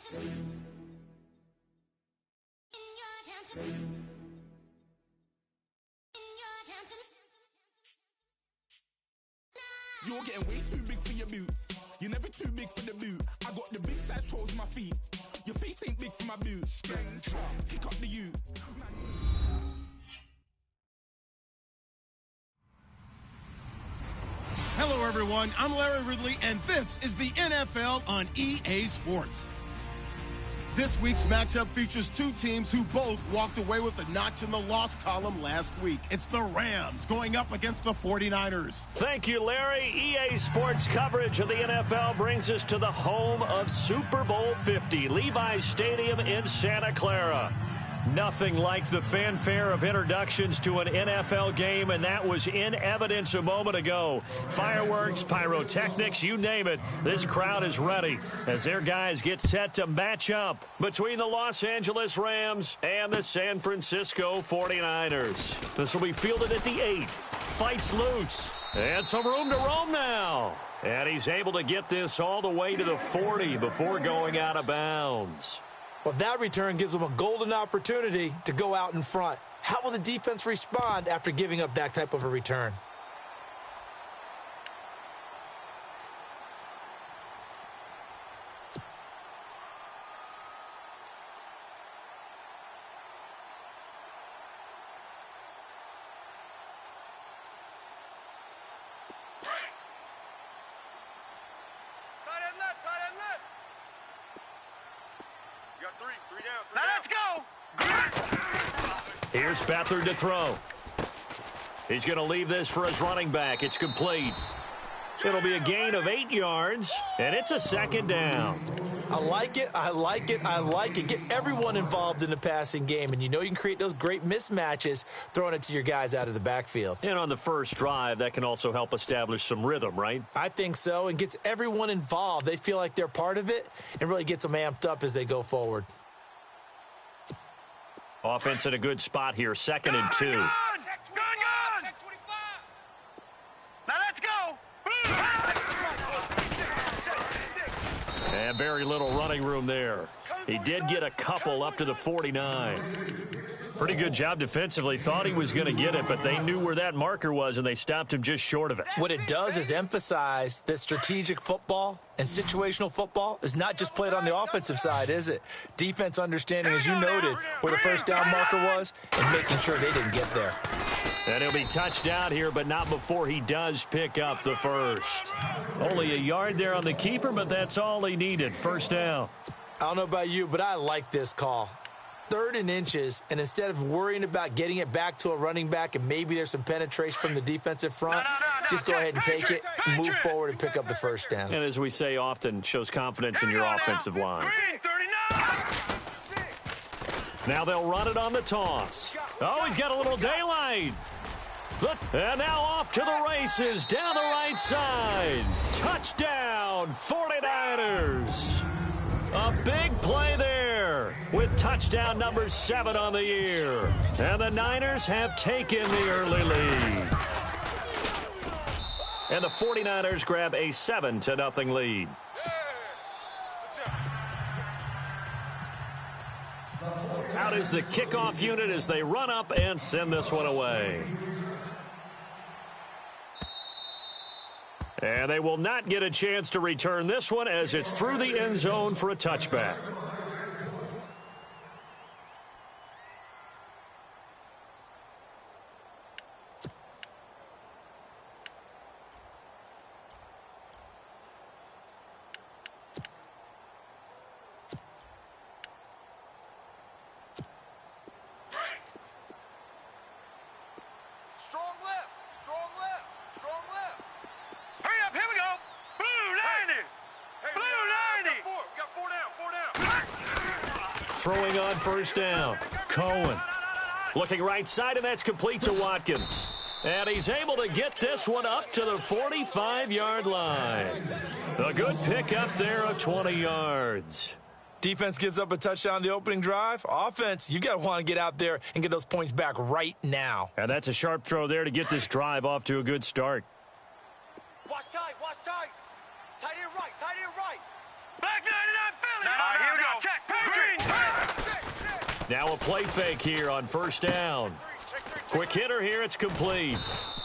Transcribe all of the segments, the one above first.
You're getting way too big for your boots. You're never too big for the boot. I got the big size toes on my feet. Your face ain't big for my boots. Kick up the U. Hello, everyone. I'm Larry Ridley, and this is the NFL on EA Sports. This week's matchup features two teams who both walked away with a notch in the loss column last week. It's the Rams going up against the 49ers. Thank you, Larry. EA Sports coverage of the NFL brings us to the home of Super Bowl 50, Levi's Stadium in Santa Clara. Nothing like the fanfare of introductions to an NFL game, and that was in evidence a moment ago. Fireworks, pyrotechnics, you name it. This crowd is ready as their guys get set to match up between the Los Angeles Rams and the San Francisco 49ers. This will be fielded at the 8. Fights loose. And some room to roam now. And he's able to get this all the way to the 40 before going out of bounds. Well, that return gives them a golden opportunity to go out in front. How will the defense respond after giving up that type of a return? Here's Beathard to throw. He's going to leave this for his running back. It's complete. It'll be a gain of 8 yards, and it's a second down. I like it, I like it, I like it. Get everyone involved in the passing game, and you know you can create those great mismatches throwing it to your guys out of the backfield. And on the first drive, that can also help establish some rhythm, right? I think so, and gets everyone involved. They feel like they're part of it, and really gets them amped up as they go forward. Offense in a good spot here, 2nd and 2. Gun! Now let's go! And very little running room there. He did get a couple up to the 49. Pretty good job defensively. Thought he was going to get it, but they knew where that marker was, and they stopped him just short of it. What it does is emphasize that strategic football and situational football is not just played on the offensive side, is it? Defense understanding, as you noted, where the first down marker was and making sure they didn't get there. And he'll be touched out here, but not before he does pick up the first. Only a yard there on the keeper, but that's all he needed. First down. I don't know about you, but I like this call. 3rd and inches, and instead of worrying about getting it back to a running back and maybe there's some penetration from the defensive front, just go ahead and take it, move forward, and pick up the first down. And as we say often, shows confidence in your offensive line. Now they'll run it on the toss. Oh, he's got a little daylight. And now off to the races down the right side. Touchdown, 49ers. A big play there with touchdown number 7 on the year. And the Niners have taken the early lead. And the 49ers grab a 7-0 lead. Out is the kickoff unit as they run up and send this one away. And they will not get a chance to return this one as it's through the end zone for a touchback. Throwing on first down. Cohen looking right side, and that's complete to Watkins. And he's able to get this one up to the 45-yard line. A good pickup there of 20 yards. Defense gives up a touchdown the opening drive. Offense, you got to want to get out there and get those points back right now. And that's a sharp throw there to get this drive off to a good start. Watch tight, watch tight. Tight end right, tight end right. Black 99 Philly. All right, here we go. Now a play fake here on first down. Quick hitter here. It's complete.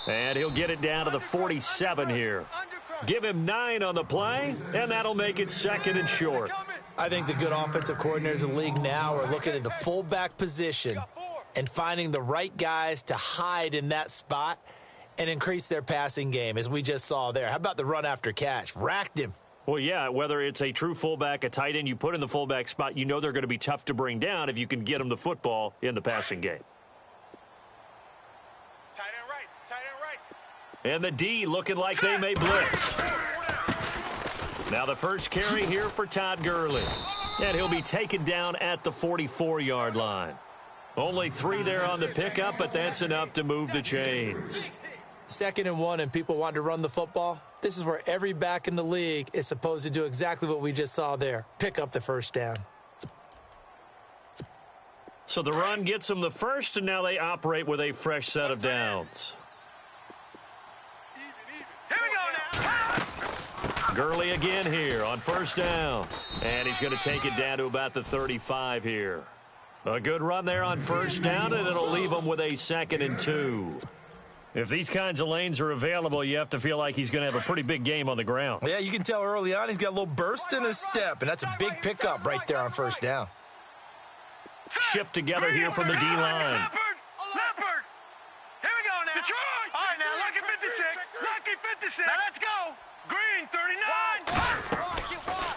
And he'll get it down to the 47 here. Give him 9 on the play, and that'll make it 2nd and short. I think the good offensive coordinators in the league now are looking at the fullback position and finding the right guys to hide in that spot and increase their passing game, as we just saw there. How about the run after catch? Racked him. Well, yeah, whether it's a true fullback, a tight end, you put in the fullback spot, you know they're going to be tough to bring down if you can get them the football in the passing game. Tight end right. Tight end right. And the D looking like they may blitz. Now the first carry here for Todd Gurley. And he'll be taken down at the 44-yard line. Only 3 there on the pickup, but that's enough to move the chains. 2nd and 1, and people want to run the football. This is where every back in the league is supposed to do exactly what we just saw there. Pick up the first down. So the run gets them the first, and now they operate with a fresh set of downs. Here we go now. Gurley again here on first down. And he's going to take it down to about the 35 here. A good run there on first down, and it'll leave him with a 2nd and 2. If these kinds of lanes are available, you have to feel like he's going to have a pretty big game on the ground. Yeah, you can tell early on he's got a little burst in his step, and that's a big pickup right there on first down. Shift together here from the D-line. Leopard. Here we go now. Detroit. All right, now, Lucky 56. Lucky 56. Now, let's go. Green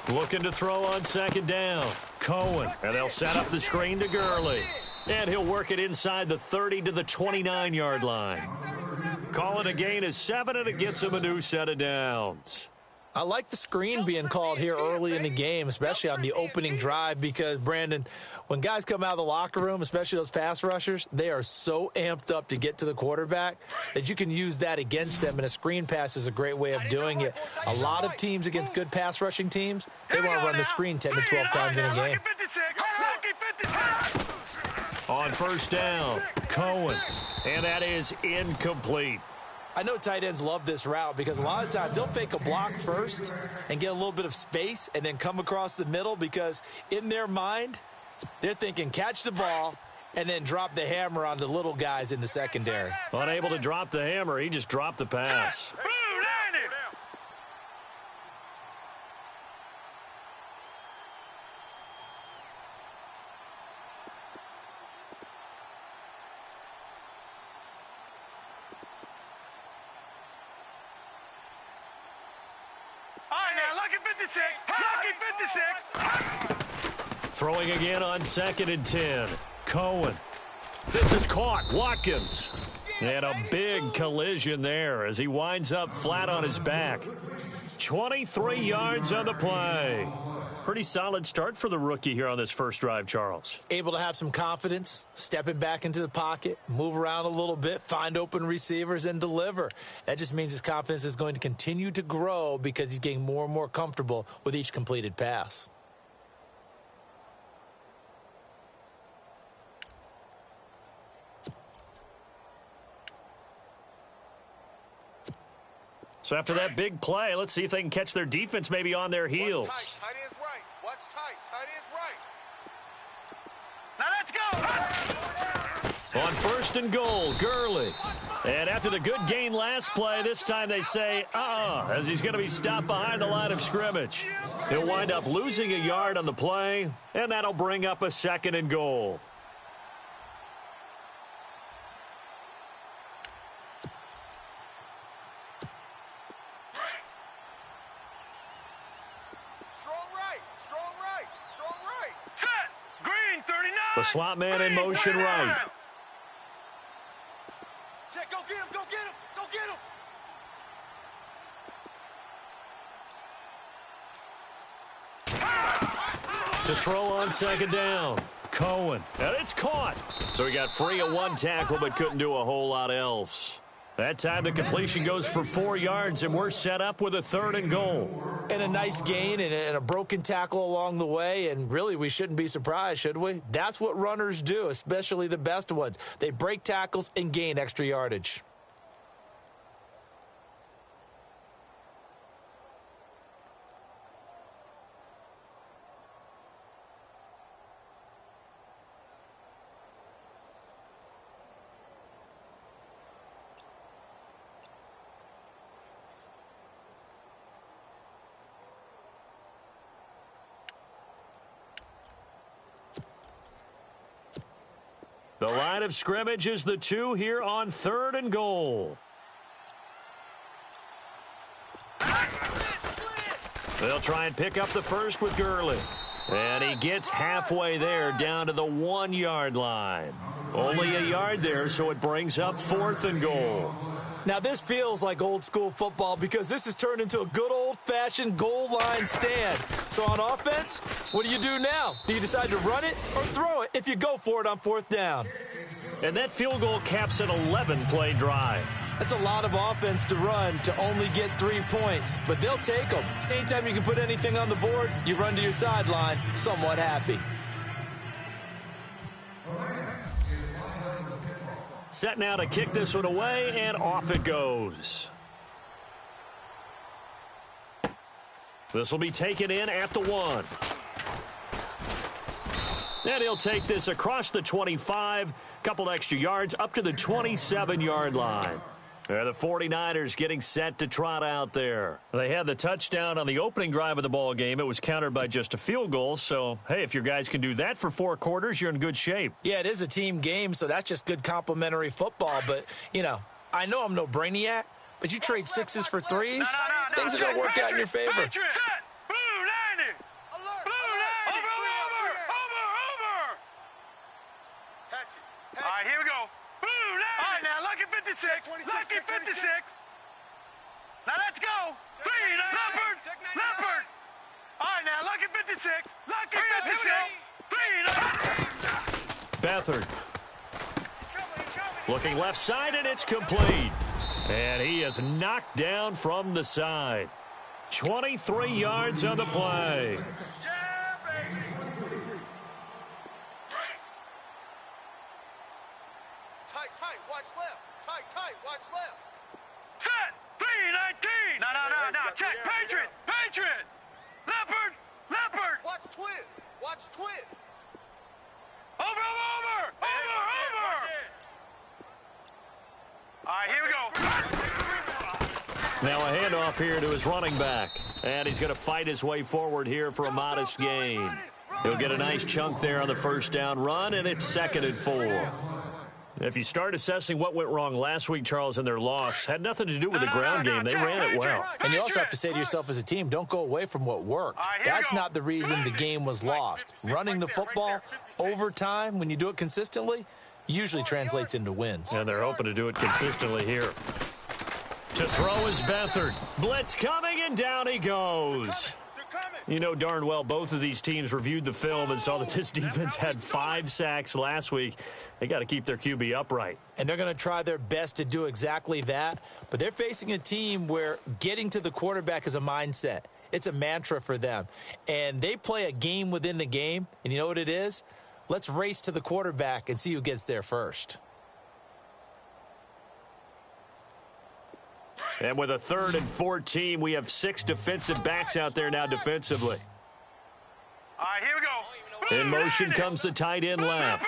39. Looking to throw on 2nd down. Cohen. And they'll set up the screen to Gurley. And he'll work it inside the 30 to the 29-yard line. Call it a gain of 7, and it gets him a new set of downs. I like the screen being called here early in the game, especially on the opening drive, because, Brandon, when guys come out of the locker room, especially those pass rushers, they are so amped up to get to the quarterback that you can use that against them, and a screen pass is a great way of doing it. A lot of teams against good pass rushing teams, they want to run the screen 10 to 12 times in a game. On first down, Cohen, and that is incomplete. I know tight ends love this route because a lot of times they'll fake a block first and get a little bit of space and then come across the middle, because in their mind, they're thinking catch the ball and then drop the hammer on the little guys in the secondary. Unable to drop the hammer, he just dropped the pass. Lucky 56. Throwing again on 2nd and 10. Cohen. This is caught. Watkins. And a big collision there as he winds up flat on his back. 23 yards on the play. Pretty solid start for the rookie here on this first drive, Charles. Able to have some confidence, stepping back into the pocket, move around a little bit, find open receivers, and deliver. That just means his confidence is going to continue to grow because he's getting more and more comfortable with each completed pass. So after that big play, let's see if they can catch their defense maybe on their heels. Tight end's right. What's tight? Tight end's right. Now let's go. On first and goal, Gurley. And after the good gain last play, this time they say, as he's going to be stopped behind the line of scrimmage. He'll wind up losing a yard on the play, and that'll bring up a 2nd and goal. The slot man in motion right. Check, go get him, go get him, go get him. To throw on 2nd down, Cohen. And it's caught. So he got free of one tackle but couldn't do a whole lot else. That time the completion goes for 4 yards, and we're set up with a 3rd and goal. And a nice gain and a broken tackle along the way, and really we shouldn't be surprised, should we? That's what runners do, especially the best ones. They break tackles and gain extra yardage. The line of scrimmage is the 2 here on 3rd and goal. They'll try and pick up the first with Gurley. And he gets halfway there down to the 1-yard line. Only a yard there, so it brings up 4th and goal. Now, this feels like old-school football because this has turned into a good old-fashioned goal line stand. So on offense, what do you do now? Do you decide to run it or throw it if you go for it on 4th down? And that field goal caps an 11-play drive. That's a lot of offense to run to only get 3 points, but they'll take them. Anytime you can put anything on the board, you run to your sideline somewhat happy. Set now to kick this one away, and off it goes. This will be taken in at the 1. And he'll take this across the 25, couple extra yards up to the 27-yard line. The 49ers getting set to trot out there. They had the touchdown on the opening drive of the ball game. It was countered by just a field goal. So, hey, if your guys can do that for 4 quarters, you're in good shape. Yeah, it is a team game, so that's just good complimentary football. But, you know, I know I'm no brainiac, but you trade 6s for 3s, things are going to work out in your favor. Set. Blue 90. Alert. Blue 90. Over. Catch it. All right, here we go. Blue 90. All right, now, lucky 56. Lucky 56. Now, let's go. 3, Leopard. All right, now, lucky 56. Lucky 56. 3, Beathard looking left side, and it's complete. And he is knocked down from the side. 23 yards on the play. Yeah, baby. Tight. Watch left. Tight. Watch left. set. 3-19. No. Check. Patriot. Leopard. Watch twist. Over. All right, here we go. Now a handoff here to his running back. And he's going to fight his way forward here for a modest gain. He'll get a nice chunk there on the first down run, and it's 2nd and 4. If you start assessing what went wrong last week, Charles, in their loss, had nothing to do with the ground game. They ran it well. And you also have to say to yourself as a team, don't go away from what worked. That's not the reason the game was lost. Running the football over time, when you do it consistently, usually translates into wins. And they're hoping to do it consistently here. To throw is Beathard. Blitz coming, and down he goes. You know darn well both of these teams reviewed the film and saw that this defense had 5 sacks last week. They got to keep their QB upright. And they're going to try their best to do exactly that. But they're facing a team where getting to the quarterback is a mindset. It's a mantra for them. And they play a game within the game. And you know what it is? Let's race to the quarterback and see who gets there first. And with a 3rd and 14, we have 6 defensive backs out there now defensively. All right, here we go. In motion comes the tight end left.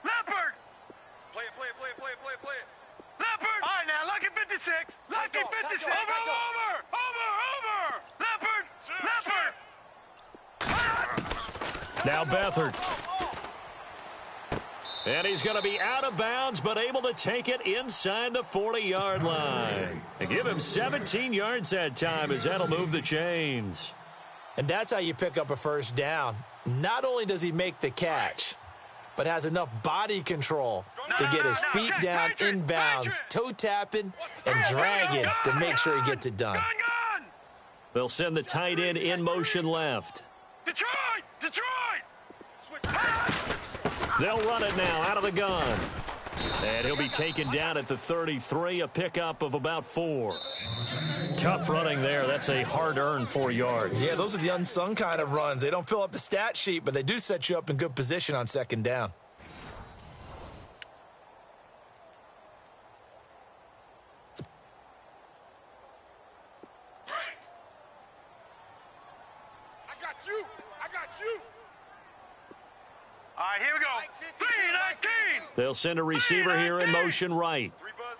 Leopard. Play it. Leopard. All right, now, lucky 56. Lucky 56. Over. Leopard. Now Beathard. And he's going to be out of bounds, but able to take it inside the 40-yard line. And give him 17 yards that time, as that'll move the chains. And that's how you pick up a first down. Not only does he make the catch, but has enough body control to get his feet down inbounds, toe tapping and dragging to make sure he gets it done. They'll send the tight end in motion left. Detroit. They'll run it now out of the gun. And he'll be taken down at the 33, a pickup of about 4. Tough running there. That's a hard-earned 4 yards. Yeah, those are the unsung kind of runs. They don't fill up the stat sheet, but they do set you up in good position on 2nd down. I got you. All right, here we go. 3-19. They'll send a receiver here in motion right. 3 buzz.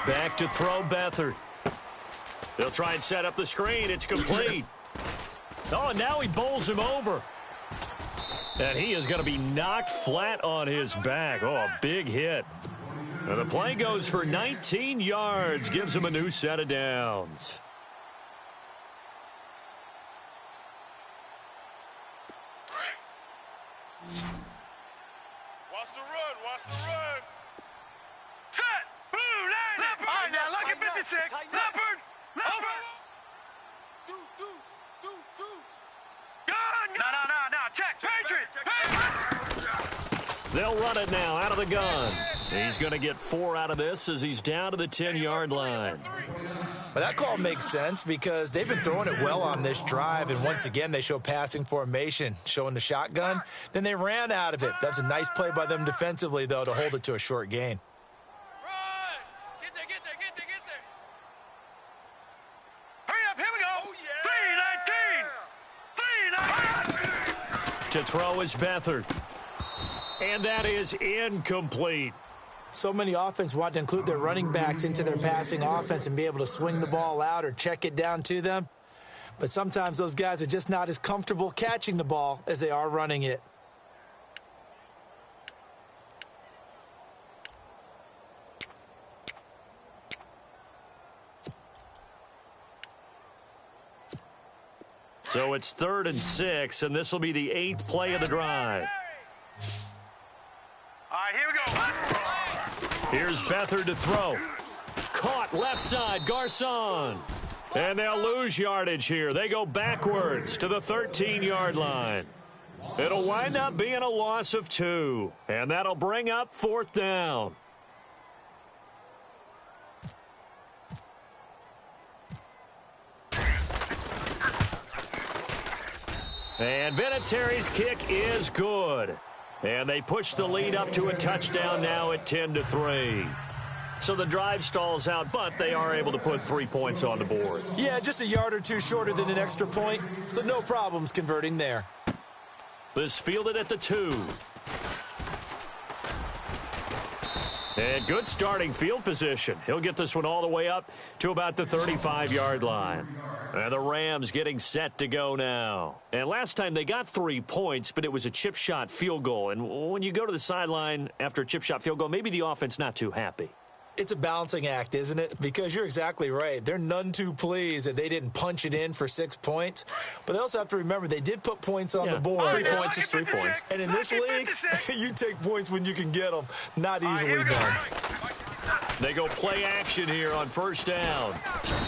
Back to throw Beathard. They'll try and set up the screen. It's complete. Oh, and now he bowls him over. And he is going to be knocked flat on his back. Oh, a big hit. And the play goes for 19 yards, gives him a new set of downs. Watch the run, watch the run. Set, boom, land it. All right, now, look at 56. Leopard, leopard. Deuce. Gun. No, check. Patriot. They'll run it now out of the gun. He's going to get 4 out of this as he's down to the 10-yard line. But that call makes sense because they've been throwing it well on this drive, and once again they show passing formation, showing the shotgun. Then they ran out of it. That's a nice play by them defensively, though, to hold it to a short gain. Run. Get there. Hurry up, here we go. Oh, yeah. 3-19. To throw is Beathard. And that is incomplete. So many offense want to include their running backs into their passing offense and be able to swing the ball out or check it down to them. But sometimes those guys are just not as comfortable catching the ball as they are running it. So it's 3rd and 6, and this will be the 8th play of the drive. All right, here we go. Here's Beathard to throw. Caught left side, Garcon. And they'll lose yardage here. They go backwards to the 13-yard line. It'll wind up being a loss of 2. And that'll bring up 4th down. And Vinatieri's kick is good. And they push the lead up to a touchdown now at 10-3. So the drive stalls out, but they are able to put 3 points on the board. Yeah, just a yard or two shorter than an extra point, so no problems converting there. This fielded at the 2. And good starting field position. He'll get this one all the way up to about the 35-yard line. And the Rams getting set to go now. And last time they got 3 points, but it was a chip shot field goal. And when you go to the sideline after a chip shot field goal, maybe the offense not too happy. It's a balancing act, isn't it? Because you're exactly right. They're none too pleased that they didn't punch it in for 6 points. But they also have to remember they did put points on the board. 3 points is 3 points. And in this league, you take points when you can get them. Not easily done. They go play action here on 1st down.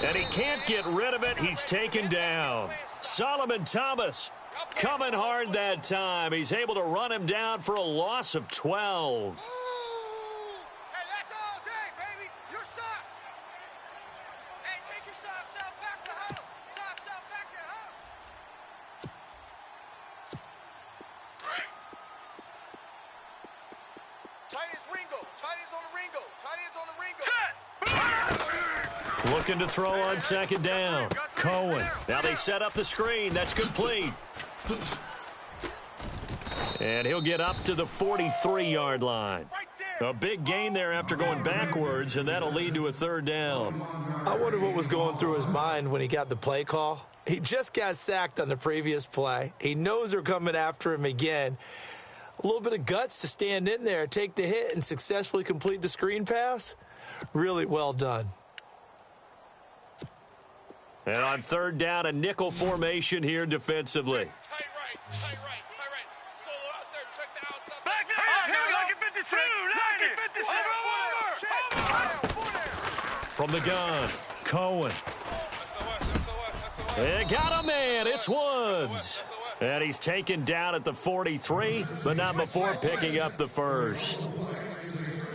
And he can't get rid of it. He's taken down. Solomon Thomas coming hard that time. He's able to run him down for a loss of 12. Looking to throw on 2nd down. Cohen. Now they set up the screen. That's complete. And he'll get up to the 43-yard line. A big gain there after going backwards, and that'll lead to a 3rd down. I wonder what was going through his mind when he got the play call. He just got sacked on the previous play. He knows they're coming after him again. A little bit of guts to stand in there, take the hit, and successfully complete the screen pass. Really well done. And on 3rd down, a nickel formation here defensively. Tight right. Solo out there, check the outside. Back there. Here we go. Look at 56. From the gun, Cohen. They got a man. It's Woods. And he's taken down at the 43, but not before picking up the 1st.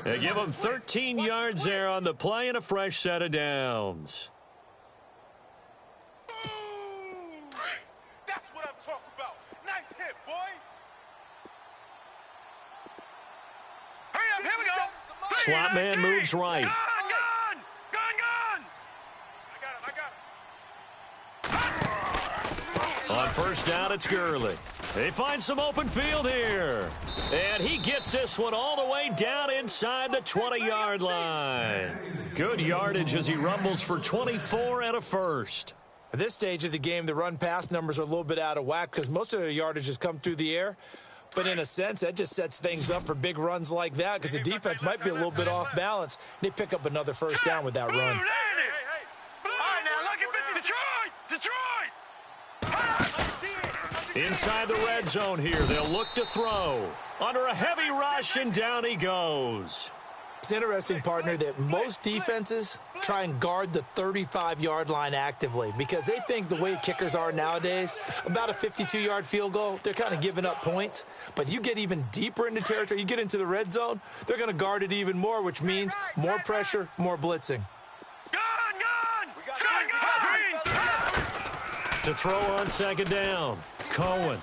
They give him 13 yards there on the play and a fresh set of downs. That's what I'm talking about. Nice hit, boy. Hurry up, here we go. Slot man moves right. Gun. I got him. On 1st down, it's Gurley. They find some open field here. And he gets this one all the way down inside the 20-yard line. Good yardage as he rumbles for 24 and a 1st. At this stage of the game, the run-pass numbers are a little bit out of whack because most of the yardage has come through the air. But in a sense, that just sets things up for big runs like that because the defense might be a little bit off balance. They pick up another first down with that run. All right, now look at Detroit! Inside the red zone here, they'll look to throw. Under a heavy rush, and down he goes. It's interesting, partner, that most defenses try and guard the 35-yard line actively because they think the way kickers are nowadays, about a 52-yard field goal, they're kind of giving up points. But you get even deeper into territory, you get into the red zone, they're going to guard it even more, which means more pressure, more blitzing. To throw on second down, Cohen.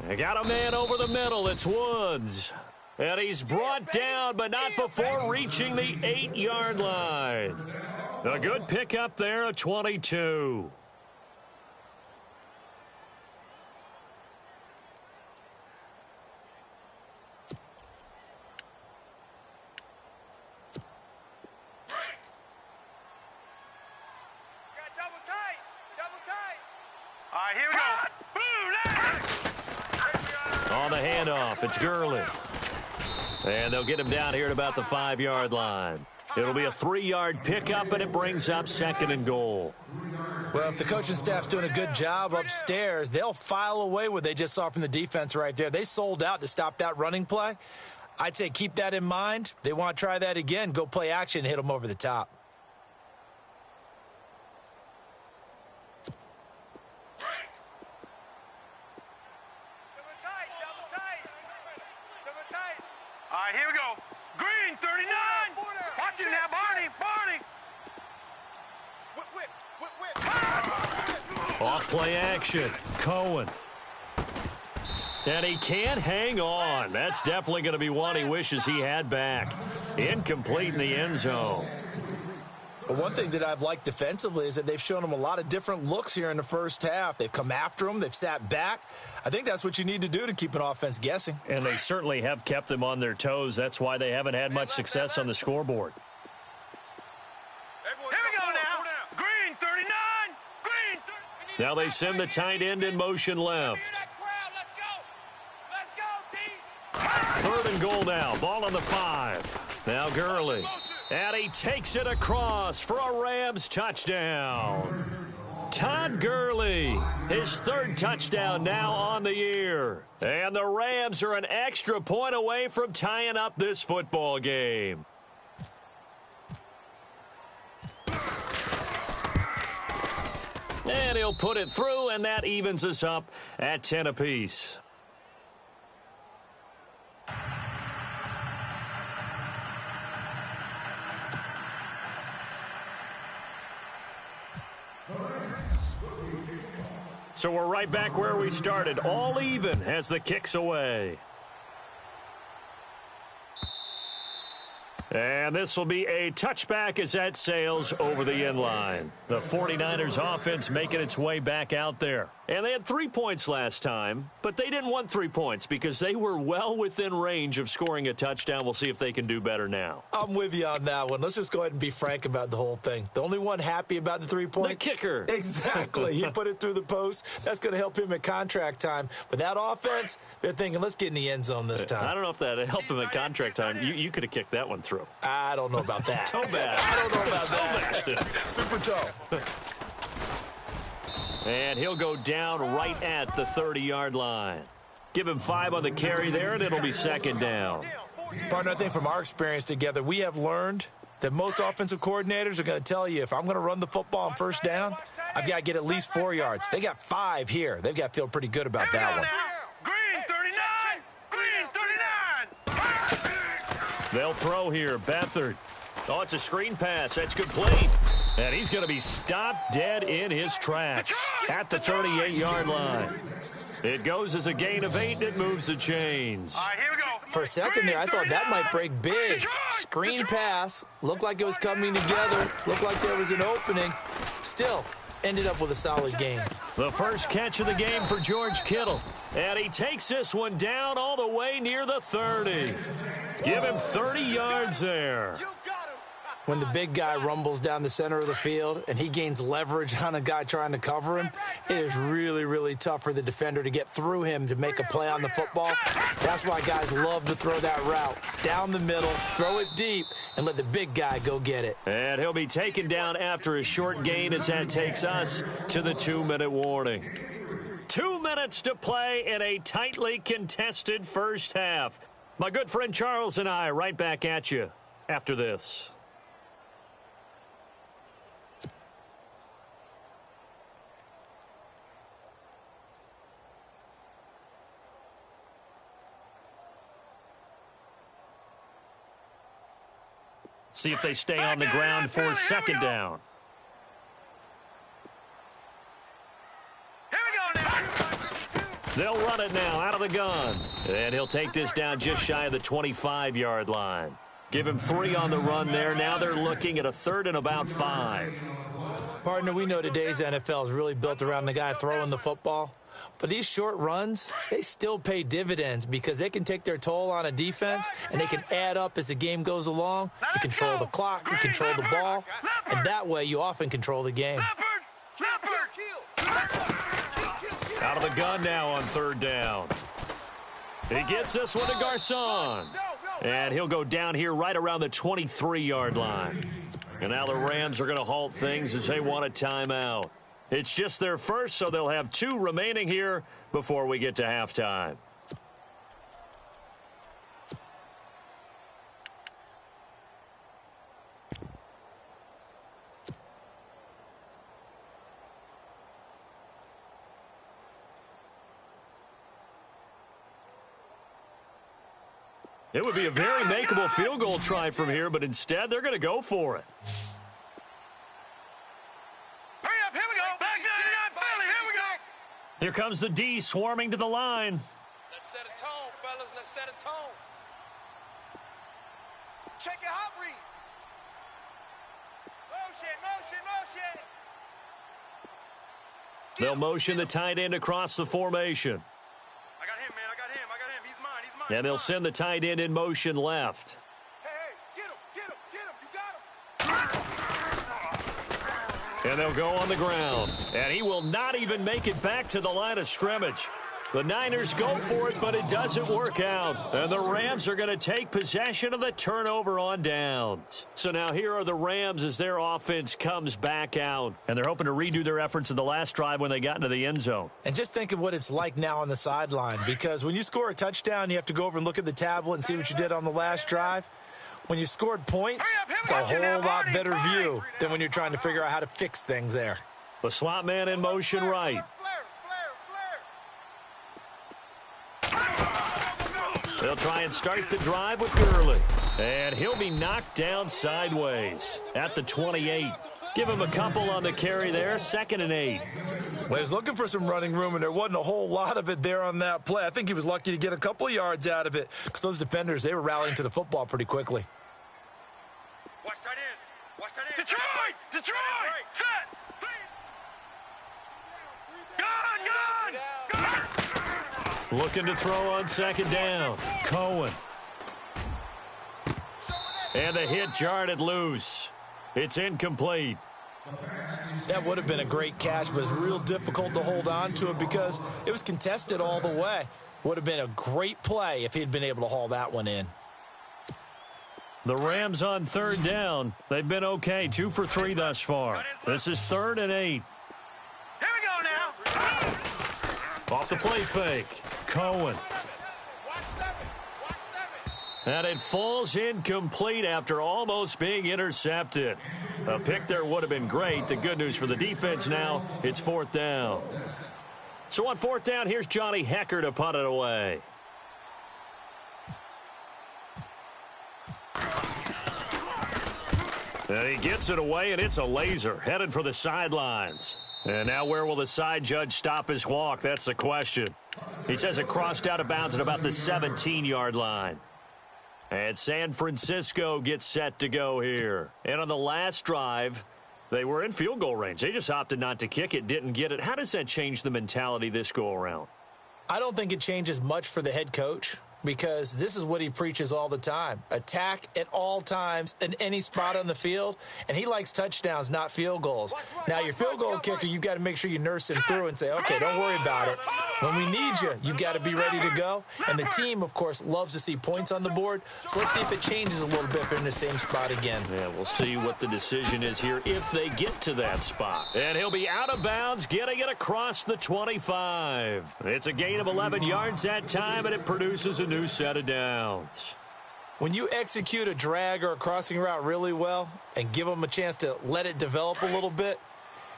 They got a man over the middle. It's Woods. And he's brought down, but not before reaching the 8-yard line. A good pickup there, a 22. All right, here we go. On the handoff, it's Gurley. And they'll get him down here at about the 5-yard line. It'll be a 3-yard pickup, and it brings up second and goal. Well, if the coaching staff's doing a good job upstairs, they'll file away what they just saw from the defense right there. They sold out to stop that running play. I'd say keep that in mind. They want to try that again. Go play action and hit them over the top. All right, here we go. Green, 39. Watch it now, Barney. Whip. Off play action, Cohen. And he can't hang on. That's definitely going to be one he wishes he had back. Incomplete in the end zone. But one thing that I've liked defensively is that they've shown them a lot of different looks here in the first half. They've come after them. They've sat back. I think that's what you need to do to keep an offense guessing. And they certainly have kept them on their toes. That's why they haven't had much success on the scoreboard. Here we go now. Green, 39. Green, 30. Now they send the tight end in motion left. Let's go. 3rd and goal now. Ball on the 5. Now Gurley. And he takes it across for a Rams touchdown. Todd Gurley, his 3rd touchdown now on the year. And the Rams are an extra point away from tying up this football game. And he'll put it through, and that evens us up at 10 apiece. So we're right back where we started, all even as the kick's away. And this will be a touchback as that sails over the end line. The 49ers offense making its way back out there. And they had 3 points last time, but they didn't want 3 points because they were well within range of scoring a touchdown. We'll see if they can do better now. I'm with you on that one. Let's just go ahead and be frank about the whole thing. The only one happy about the 3 points? The kicker. Exactly. He put it through the post. That's going to help him at contract time. But that offense, they're thinking, let's get in the end zone this time. I don't know if that helped him at contract time. You could have kicked that one through. I don't know about that. Toe bash. I don't know about that. Super toe. And he'll go down right at the 30-yard line. Give him 5 on the carry there, and it'll be 2nd down. Partner, I think from our experience together, we have learned that most offensive coordinators are going to tell you, if I'm going to run the football on 1st down, I've got to get at least 4 yards. They got 5 here. They've got to feel pretty good about that one. Green, 39. Green, 39. They'll throw here. Beathard. Oh, it's a screen pass. That's complete. And he's going to be stopped dead in his tracks at the 38-yard line. It goes as a gain of 8, and it moves the chains. All right, here we go. For a second there, I thought that might break big. Screen pass. Looked like it was coming together. Looked like there was an opening. Still, ended up with a solid game. The first catch of the game for George Kittle. And he takes this one down all the way near the 30. Give him 30 yards there. when the big guy rumbles down the center of the field and he gains leverage on a guy trying to cover him, it is really, really tough for the defender to get through him to make a play on the football. That's why guys love to throw that route. Down the middle, throw it deep, and let the big guy go get it. And he'll be taken down after a short gain as that takes us to the 2-minute warning. 2 minutes to play in a tightly contested first half. My good friend Charles and I right back at you after this. See if they stay on the ground for second down. Here we go now. They'll run it now out of the gun. And he'll take this down just shy of the 25-yard line. Give him 3 on the run there. Now they're looking at a 3rd and about 5. Partner, we know today's NFL is really built around the guy throwing the football. But these short runs, they still pay dividends because they can take their toll on a defense and they can add up as the game goes along. You control the clock, you control the ball, and that way you often control the game. Out of the gun now on 3rd down. He gets this one to Garcon. And he'll go down here right around the 23-yard line. And now the Rams are going to halt things as they want a timeout. It's just their first, so they'll have 2 remaining here before we get to halftime. It would be a very makeable field goal try from here, but instead they're going to go for it. Hurry up, here we go. Back to the Philly, here we go. Here comes the D swarming to the line. Let's set a tone, fellas. Let's set a tone. Check your hot read. Motion. They'll motion the tight end across the formation. I got him, man. I got him. He's mine. And they'll send the tight end in motion left. Hey, get him. You got him. And they'll go on the ground. And he will not even make it back to the line of scrimmage. The Niners go for it, but it doesn't work out. And the Rams are going to take possession of the turnover on downs. So now here are the Rams as their offense comes back out. And they're hoping to redo their efforts in the last drive when they got into the end zone. And just think of what it's like now on the sideline, because when you score a touchdown, you have to go over and look at the tablet and see what you did on the last drive. When you scored points, it's a whole lot better view than when you're trying to figure out how to fix things there. The slot man in motion right. They'll try and start the drive with Gurley. And he'll be knocked down sideways at the 28. Give him a couple on the carry there, 2nd and 8. Well, he was looking for some running room, and there wasn't a whole lot of it there on that play. I think he was lucky to get a couple of yards out of it because those defenders, they were rallying to the football pretty quickly. Watch that in. Detroit! Set! Gun! Looking to throw on 2nd down. Cohen. And the hit jarred it loose. It's incomplete. That would have been a great catch, but it's real difficult to hold on to it because it was contested all the way. Would have been a great play if he'd been able to haul that one in. The Rams on 3rd down. They've been okay, 2 for 3 thus far. This is 3rd and 8. Here we go now. Off the play fake. Cohen. And it falls incomplete after almost being intercepted. A pick there would have been great. The good news for the defense now, it's 4th down. So on 4th down, here's Johnny Hecker to punt it away. And he gets it away, and it's a laser headed for the sidelines. And now where will the side judge stop his walk? That's the question. He says it crossed out of bounds at about the 17-yard line. And San Francisco gets set to go here. And on the last drive, they were in field goal range. They just opted not to kick it, didn't get it. How does that change the mentality this go around? I don't think it changes much for the head coach because this is what he preaches all the time. Attack at all times in any spot on the field, and he likes touchdowns, not field goals. Now, your field goal kicker, you've got to make sure you nurse him through and say, okay, don't worry about it. When we need you, you've got to be ready to go. And the team, of course, loves to see points on the board. So let's see if it changes a little bit if they're in the same spot again. Yeah, we'll see what the decision is here if they get to that spot. And he'll be out of bounds, getting it across the 25. It's a gain of 11 yards that time, and it produces a new set of downs. When you execute a drag or a crossing route really well and give them a chance to let it develop a little bit,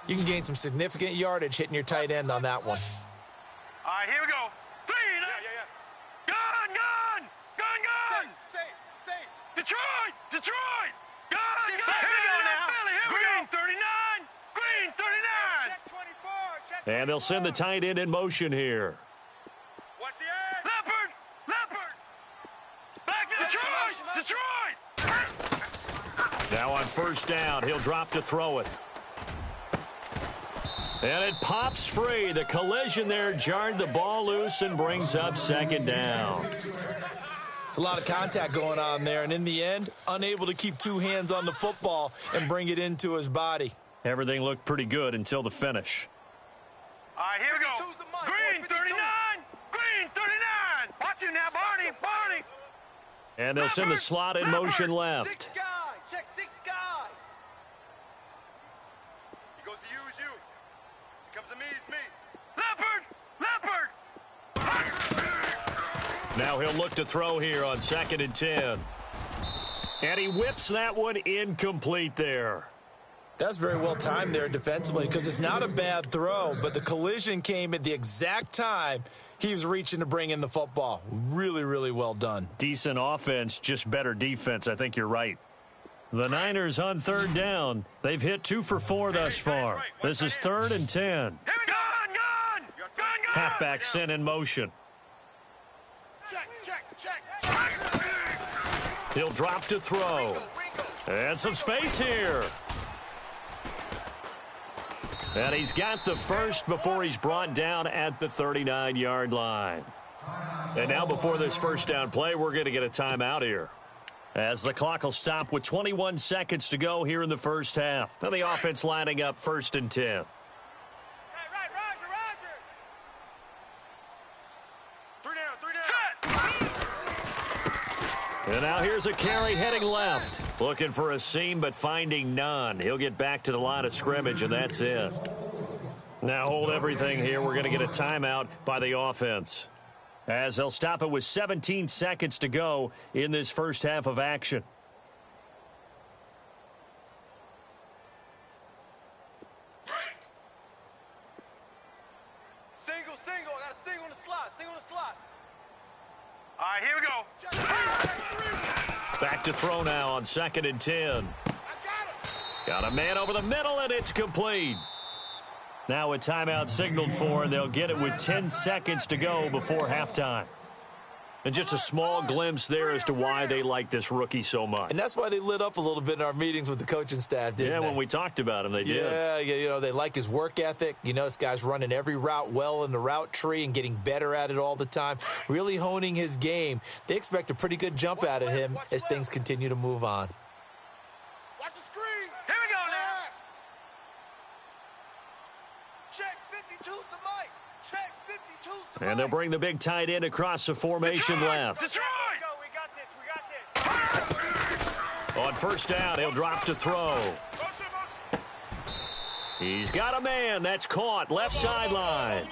you can gain some significant yardage hitting your tight end on that one. All right, here we go. 3. Gun. Safe. Detroit. Gun. Here we go now. Green 39. Check 24. And they'll send the tight end in motion here. Watch the edge. Leopard. Back to Detroit. Now on first down, he'll drop to throw it. And it pops free. The collision there jarred the ball loose and brings up second down. It's a lot of contact going on there, and in the end, unable to keep two hands on the football and bring it into his body. Everything looked pretty good until the finish. All right, here we go. Green 39. Watch it now, Barney. And they'll send the slot in motion left. Six guy. Check 6 guy. He goes to use you. He comes to me, it's me. Leopard. Now he'll look to throw here on 2nd and 10. And he whips that one incomplete there. That's very well timed there defensively because it's not a bad throw, but the collision came at the exact time he was reaching to bring in the football. Really, really well done. Decent offense, just better defense. I think you're right. The Niners on 3rd down. They've hit 2 for 4 thus far. This is 3rd and 10. Here we go. Gun. Halfback sent in motion. Check. He'll drop to throw. And some space here. And he's got the first before he's brought down at the 39-yard line. And now before this first down play, we're going to get a timeout here, as the clock will stop with 21 seconds to go here in the first half. Now the offense lining up 1st and 10. Hey, right, Roger. 3 down. And now here's a carry heading left. Looking for a seam, but finding none. He'll get back to the line of scrimmage, and that's it. Now hold everything here. We're going to get a timeout by the offense, as they'll stop it with 17 seconds to go in this first half of action. Single. I got a single on the slot. All right, here we go. Back to throw now on 2nd and 10. Got a man over the middle, and it's complete. Now a timeout signaled for, and they'll get it with 10 seconds to go before halftime. And just a small glimpse there as to why they like this rookie so much. And that's why they lit up a little bit in our meetings with the coaching staff, didn't they? Yeah, when we talked about him, they did. Yeah, they like his work ethic. This guy's running every route well in the route tree and getting better at it all the time, really honing his game. They expect a pretty good jump out of him as things continue to move on. Watch the screen. Here we go now. Check 52's the mic. Check 52's the mic. And they'll bring the big tight end across the formation left. Detroit. We got this. On first down, he'll drop to throw. He's got a man. That's caught. Left sideline.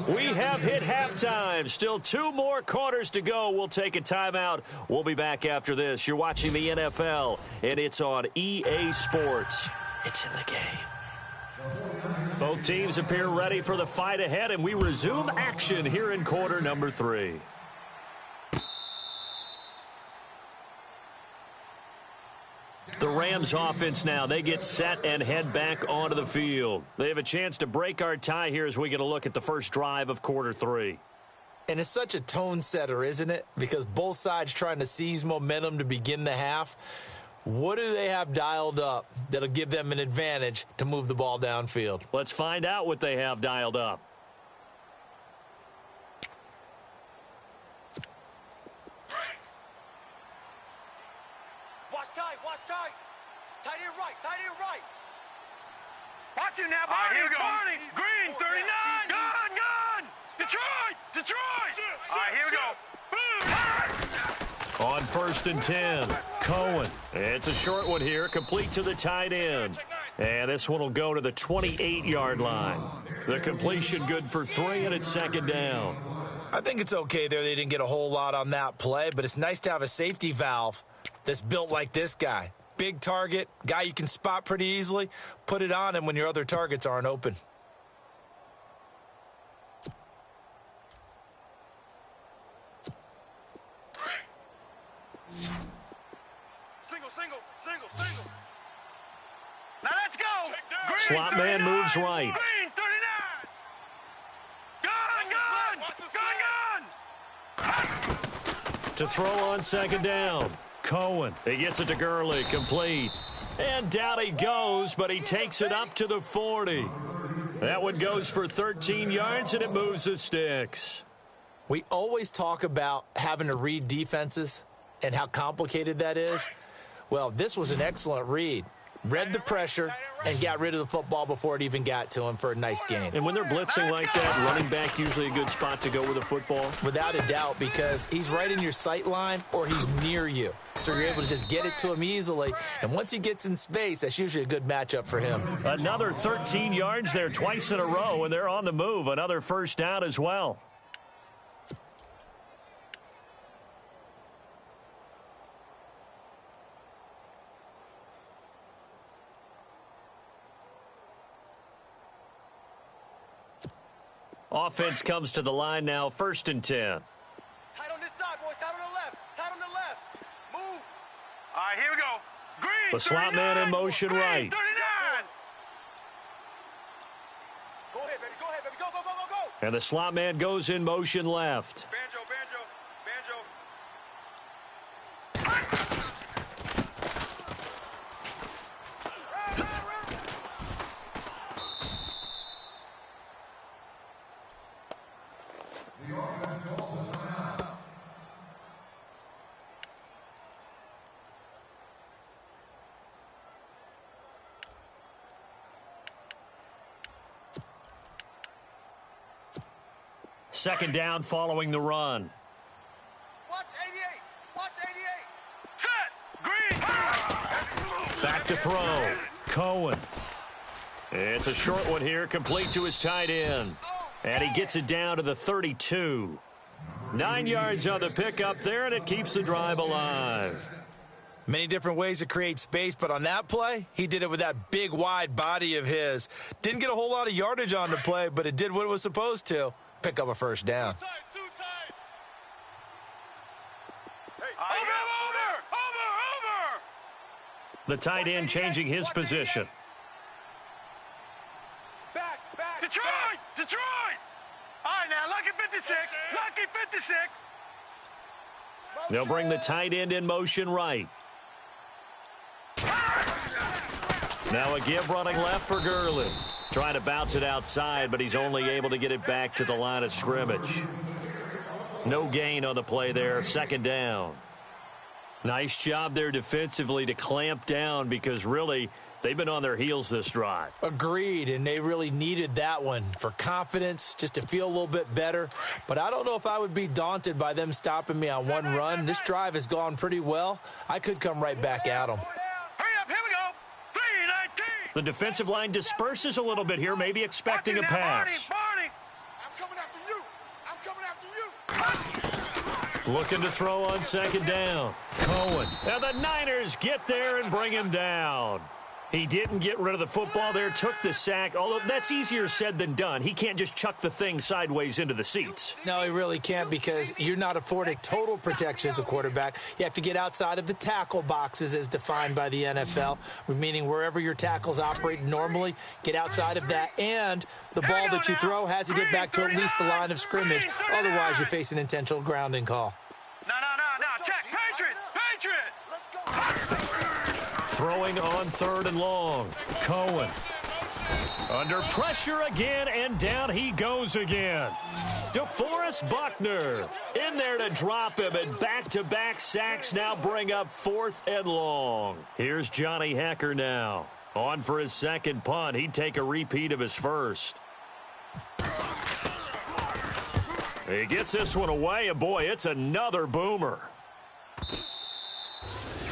We have hit halftime. Still 2 more quarters to go. We'll take a timeout. We'll be back after this. You're watching the NFL, and it's on EA Sports. It's in the game. Both teams appear ready for the fight ahead, and we resume action here in quarter number 3. The Rams offense now, they get set and head back onto the field. They have a chance to break our tie here as we get a look at the first drive of quarter 3. And it's such a tone setter, isn't it? Because both sides trying to seize momentum to begin the half. What do they have dialed up that'll give them an advantage to move the ball downfield? Let's find out what they have dialed up. Tight end right. Watch him now, Barney. Here we go. Barney. Green, 39. Gun. Detroit. All right, here we go. On 1st and 10, Cohen. It's a short one here, complete to the tight end. And this one will go to the 28-yard line. The completion good for 3, and it's 2nd down. I think it's okay there. They didn't get a whole lot on that play, but it's nice to have a safety valve that's built like this guy. Big target, guy you can spot pretty easily. Put it on him when your other targets aren't open. Single. Now let's go. Green, Slot man 39. moves right. Green, 39. Gun. To throw on 2nd down, Cohen. He gets it to Gurley, complete. And down he goes, but he takes it up to the 40. That one goes for 13 yards, and it moves the sticks. We always talk about having to read defenses and how complicated that is. Well, this was an excellent read. Read the pressure and got rid of the football before it even got to him for a nice gain. And when they're blitzing like that, running back usually a good spot to go with a football? Without a doubt, because he's right in your sight line or he's near you. So you're able to just get it to him easily. And once he gets in space, that's usually a good matchup for him. Another 13 yards there twice in a row, and they're on the move. Another 1st down as well. Offense comes to the line now, 1st and 10. Tight on this side, boys. Tight on the left. Move. All right, here we go. Green, The slot 39. man in motion Green, right. 39. Go ahead, baby. Go. And the slot man goes in motion left. Banjo. Second down following the run. Watch 88. Set. Green. Back to throw. Cohen. It's a short one here, complete to his tight end. And he gets it down to the 32. 9 yards on the pickup there, and it keeps the drive alive. Many different ways to create space, but on that play, he did it with that big, wide body of his. Didn't get a whole lot of yardage on the play, but it did what it was supposed to. Pick up a 1st down. Two times. Over. The tight end changing his position. Back. Detroit. All right, now, lucky 56. They'll bring the tight end in motion right. Now a give running left for Gurley. Trying to bounce it outside, but he's only able to get it back to the line of scrimmage. No gain on the play there, 2nd down. Nice job there defensively to clamp down because really they've been on their heels this drive. Agreed, and they really needed that one for confidence, just to feel a little bit better. But I don't know if I would be daunted by them stopping me on one run. This drive has gone pretty well. I could come right back at them. Hurry up, here we go. 319. The defensive line disperses a little bit here, maybe expecting a pass. Barney. I'm coming after you. Looking to throw on 2nd down. Cohen. And the Niners get there and bring him down. He didn't get rid of the football there, took the sack, although that's easier said than done. He can't just chuck the thing sideways into the seats. No, he really can't because you're not afforded total protection as a quarterback. You have to get outside of the tackle boxes as defined by the NFL, meaning wherever your tackles operate normally, get outside of that. And the ball that you throw has to get back to at least the line of scrimmage. Otherwise, you face an intentional grounding call. No. Check. Patriot. Let's go. Throwing on 3rd and long. Cohen. Under pressure again, and down he goes again. DeForest Buckner in there to drop him, and back-to-back sacks now bring up 4th and long. Here's Johnny Hekker now. On for his second punt. He'd take a repeat of his first. He gets this one away, and boy, it's another boomer.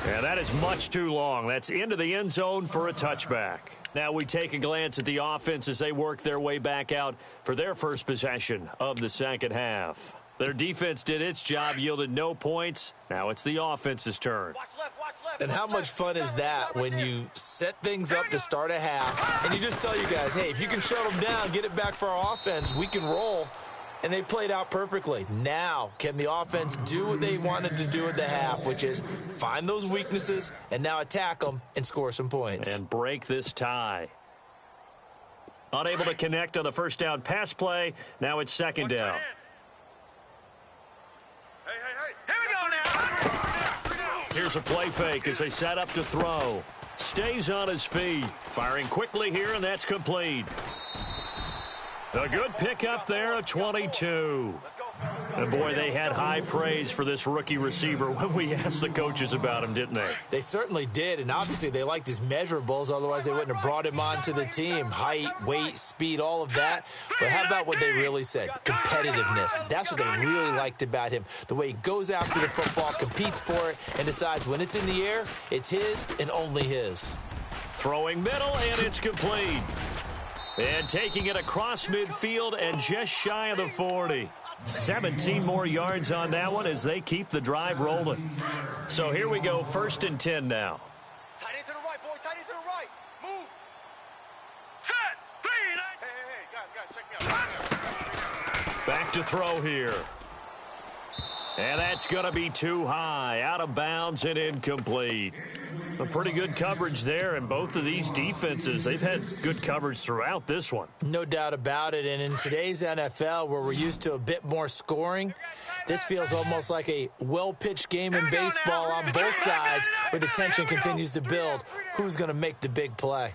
And that is much too long. That's into the end zone for a touchback. Now we take a glance at the offense as they work their way back out for their first possession of the second half. Their defense did its job, yielded no points. Now it's the offense's turn. Watch left, And how much fun is that when you set things up to start a half and you just tell you guys, hey, if you can shut them down, get it back for our offense, we can roll. And they played out perfectly. Now, can the offense do what they wanted to do at the half, which is find those weaknesses and now attack them and score some points. And break this tie. Unable to connect on the first down pass play. Now it's second down. Here we go now. Here's a play fake as they set up to throw. Stays on his feet. Firing quickly here, and that's complete. A good pickup there at 22. And boy, they had high praise for this rookie receiver when we asked the coaches about him, didn't they? They certainly did, and obviously they liked his measurables, otherwise they wouldn't have brought him onto the team. Height, weight, speed, all of that. But how about what they really said? Competitiveness. That's what they really liked about him. The way he goes after the football, competes for it, and decides when it's in the air, it's his and only his. Throwing middle, and it's complete. And taking it across midfield and just shy of the 40. 17 more yards on that one as they keep the drive rolling. So here we go, 1st and 10 now. Tight end to the right, boy. Tight end to the right. Move. Set. 3, 9. Hey, guys, check me out. Back to throw here. And that's going to be too high. Out of bounds and incomplete. A pretty good coverage there, and both of these defenses, they've had good coverage throughout this one. No doubt about it, and in today's NFL, where we're used to a bit more scoring, this feels almost like a well-pitched game in baseball on both sides, where the tension continues to build. Who's going to make the big play?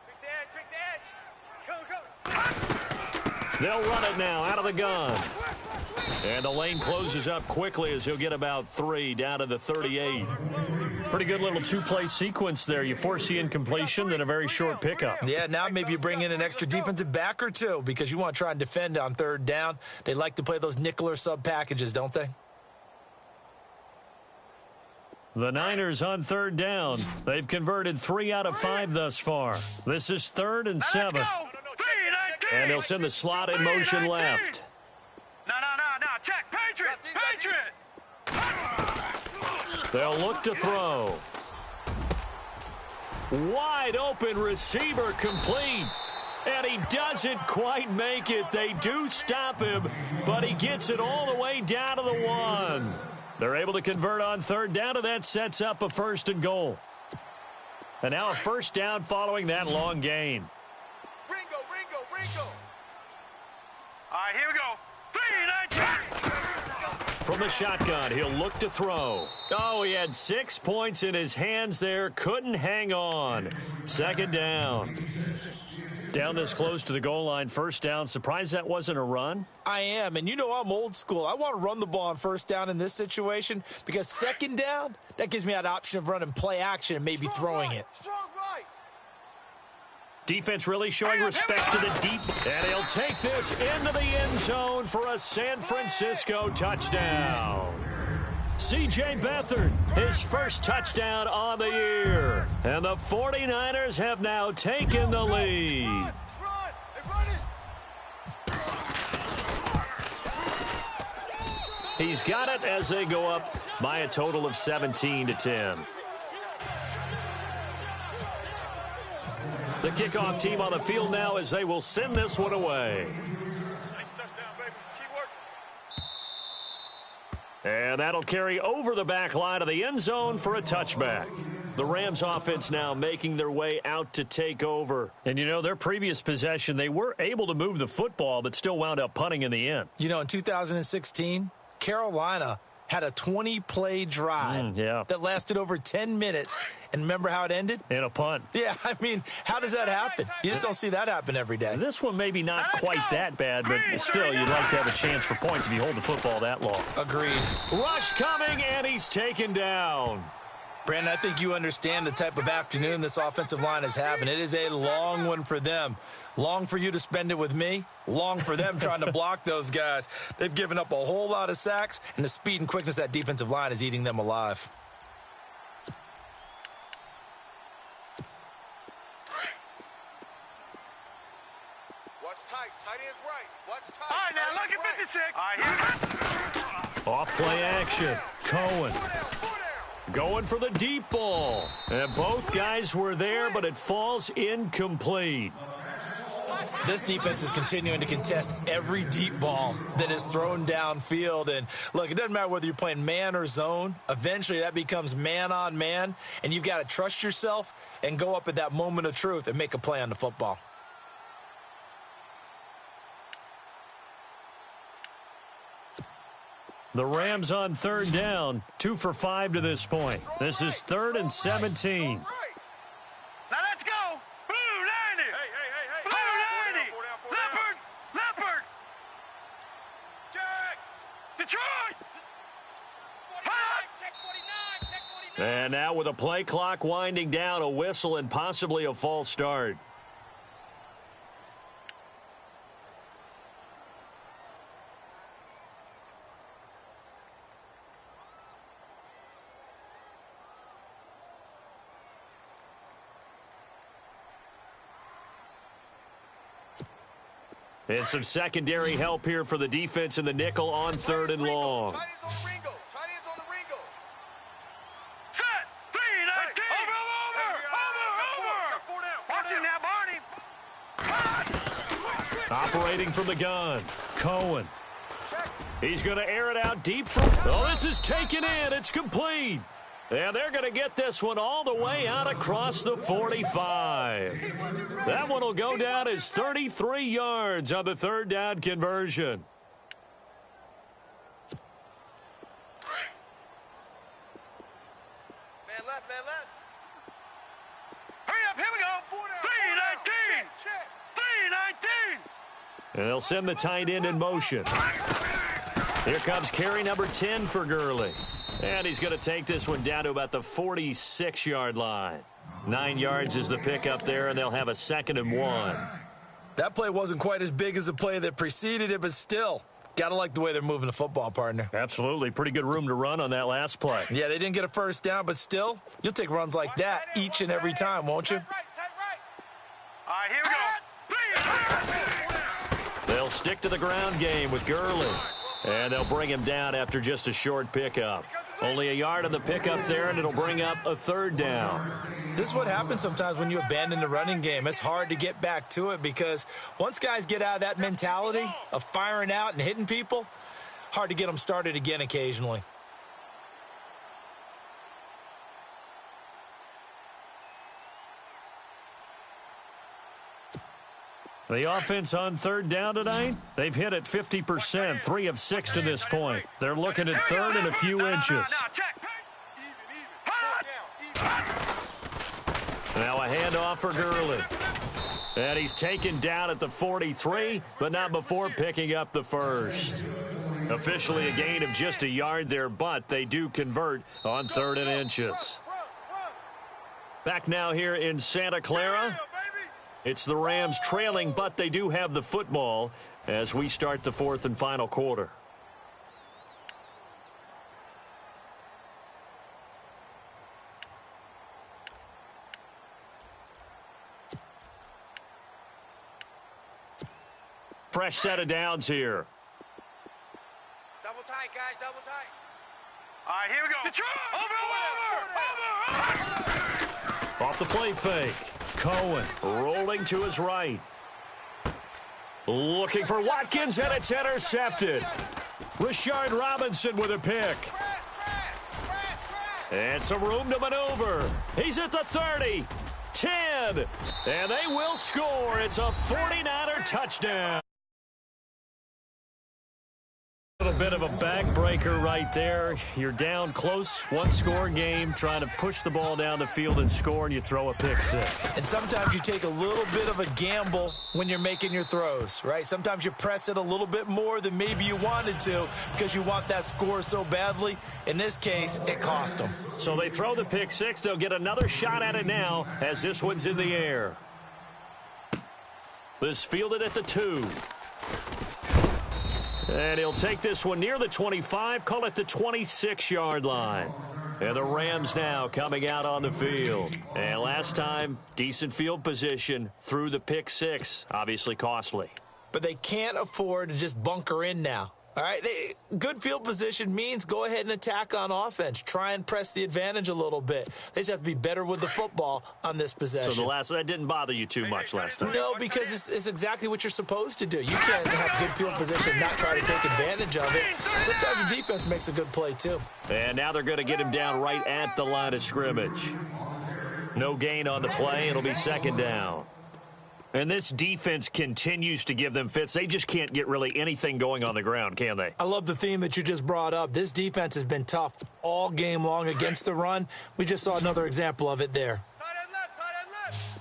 Pick the edge. Go. They'll run it now out of the gun. And the lane closes up quickly as he'll get about 3 down to the 38. Pretty good little two-play sequence there. You force the incompletion, then a very short pickup. Yeah, now maybe you bring in an extra defensive back or two because you want to try and defend on 3rd down. They like to play those nickel or sub packages, don't they? The Niners on 3rd down. They've converted 3 out of 5 thus far. This is 3rd and 7. And they'll send the slot in motion left. No. Check. Patriot. They'll look to throw. Wide open receiver complete. And he doesn't quite make it. They do stop him, but he gets it all the way down to the 1. They're able to convert on 3rd down, and that sets up a 1st and goal. And now a 1st down following that long gain. Ringo. All right, here we go. 3, 9. From the shotgun, he'll look to throw. Oh, he had 6 points in his hands there. Couldn't hang on. 2nd down. Down this close to the goal line, 1st down. Surprised that wasn't a run? I am, and you know I'm old school. I want to run the ball on 1st down in this situation because 2nd down, that gives me that option of running play action and maybe throwing it. Strong right. Defense really showing respect to the deep. And he'll take this into the end zone for a San Francisco touchdown. C.J. Beathard, his first touchdown on the year. And the 49ers have now taken the lead. He's got it as they go up by a total of 17-10. The kickoff team on the field now as they will send this one away. Nice touchdown, baby. Keep working. And that'll carry over the back line of the end zone for a touchback. The Rams offense now making their way out to take over. And, you know, their previous possession, they were able to move the football but still wound up punting in the end. You know, in 2016, Carolina had a 20-play drive that lasted over 10 minutes. And remember how it ended? In a punt. Yeah, I mean, how does that happen? You just don't see that happen every day. This one maybe not quite that bad, but still, you'd like to have a chance for points if you hold the football that long. Agreed. Rush coming, and he's taken down. Brandon, I think you understand the type of afternoon this offensive line is having. It is a long one for them. Long for you to spend it with me. Long for them trying to block those guys. They've given up a whole lot of sacks, and the speed and quickness of that defensive line is eating them alive. Watch tight. Tight end's right. Watch tight. All right, now look at 56. All right, here. Off play action. Cohen. Going for the deep ball. And both guys were there, but it falls incomplete. This defense is continuing to contest every deep ball that is thrown downfield. And, look, it doesn't matter whether you're playing man or zone. Eventually that becomes man on man, and you've got to trust yourself and go up at that moment of truth and make a play on the football. The Rams on third down, 2 for 5 to this point. This is 3rd and 17. Now let's go. Blue 90. Hey. Blue 90. Leopard. Leopard. Jack. Detroit. Check 49. Check 49. And now with a play clock winding down, a whistle and possibly a false start. And some secondary help here for the defense in the nickel on 3rd and long. Tight ends on the Ringo. Tight ends on the Ringo. Set. 3-19. Over. Watch him now, Barney. Operating from the gun, Cohen. He's going to air it out deep. Oh, this is taken in. It's complete. And they're going to get this one all the way out across the 45. That one will go down as 33 yards on the 3rd down conversion. Man left. Hurry up, here we go. 3-19. Check. 3-19. And they'll send the tight end in motion. Here comes carry number 10 for Gurley. And he's going to take this one down to about the 46-yard line. 9 yards is the pickup there, and they'll have a 2nd and 1. That play wasn't quite as big as the play that preceded it, but still, got to like the way they're moving the football, partner. Absolutely. Pretty good room to run on that last play. Yeah, they didn't get a first down, but still, you'll take runs like that each and every time, won't you? Tight right. All right, here we go. They'll stick to the ground game with Gurley. And they'll bring him down after just a short pickup. Only a yard on the pickup there, and it'll bring up a 3rd down. This is what happens sometimes when you abandon the running game. It's hard to get back to it because once guys get out of that mentality of firing out and hitting people, hard to get them started again occasionally. The offense on 3rd down tonight, they've hit it 50%, 3 of 6 to this point. They're looking at 3rd and a few inches. Now, check. Now a handoff for Gurley. And he's taken down at the 43, but not before picking up the 1st. Officially a gain of just a yard there, but they do convert on 3rd and inches. Back now here in Santa Clara. It's the Rams trailing, but they do have the football as we start the 4th and final quarter. Fresh set of downs here. Double tight, guys. Double tight. All right, here we go. Detroit. Over. Off the play fake. Cohen rolling to his right. Looking for Watkins, and it's intercepted. Rashard Robinson with a pick. And some room to maneuver. He's at the 30, 10, and they will score. It's a 49er touchdown. A little bit of a backbreaker right there. You're down close, one-score game, trying to push the ball down the field and score, and you throw a pick six. And sometimes you take a little bit of a gamble when you're making your throws, right? Sometimes you press it a little bit more than maybe you wanted to because you want that score so badly. In this case, it cost them. So they throw the pick six. They'll get another shot at it now as this one's in the air. This fielded at the 2. And he'll take this one near the 25, call it the 26-yard line. And the Rams now coming out on the field. And last time, decent field position, threw the pick six, obviously costly. But they can't afford to just bunker in now. All right, good field position means go ahead and attack on offense. Try and press the advantage a little bit. They just have to be better with the football on this possession. So that didn't bother you too much last time? No, because it's exactly what you're supposed to do. You can't have good field position and not try to take advantage of it. Sometimes the defense makes a good play, too. And now they're going to get him down right at the line of scrimmage. No gain on the play. It'll be second down. And this defense continues to give them fits. They just can't get really anything going on the ground, can they? I love the theme that you just brought up. This defense has been tough all game long against the run. We just saw another example of it there. Tight end left, tight end left.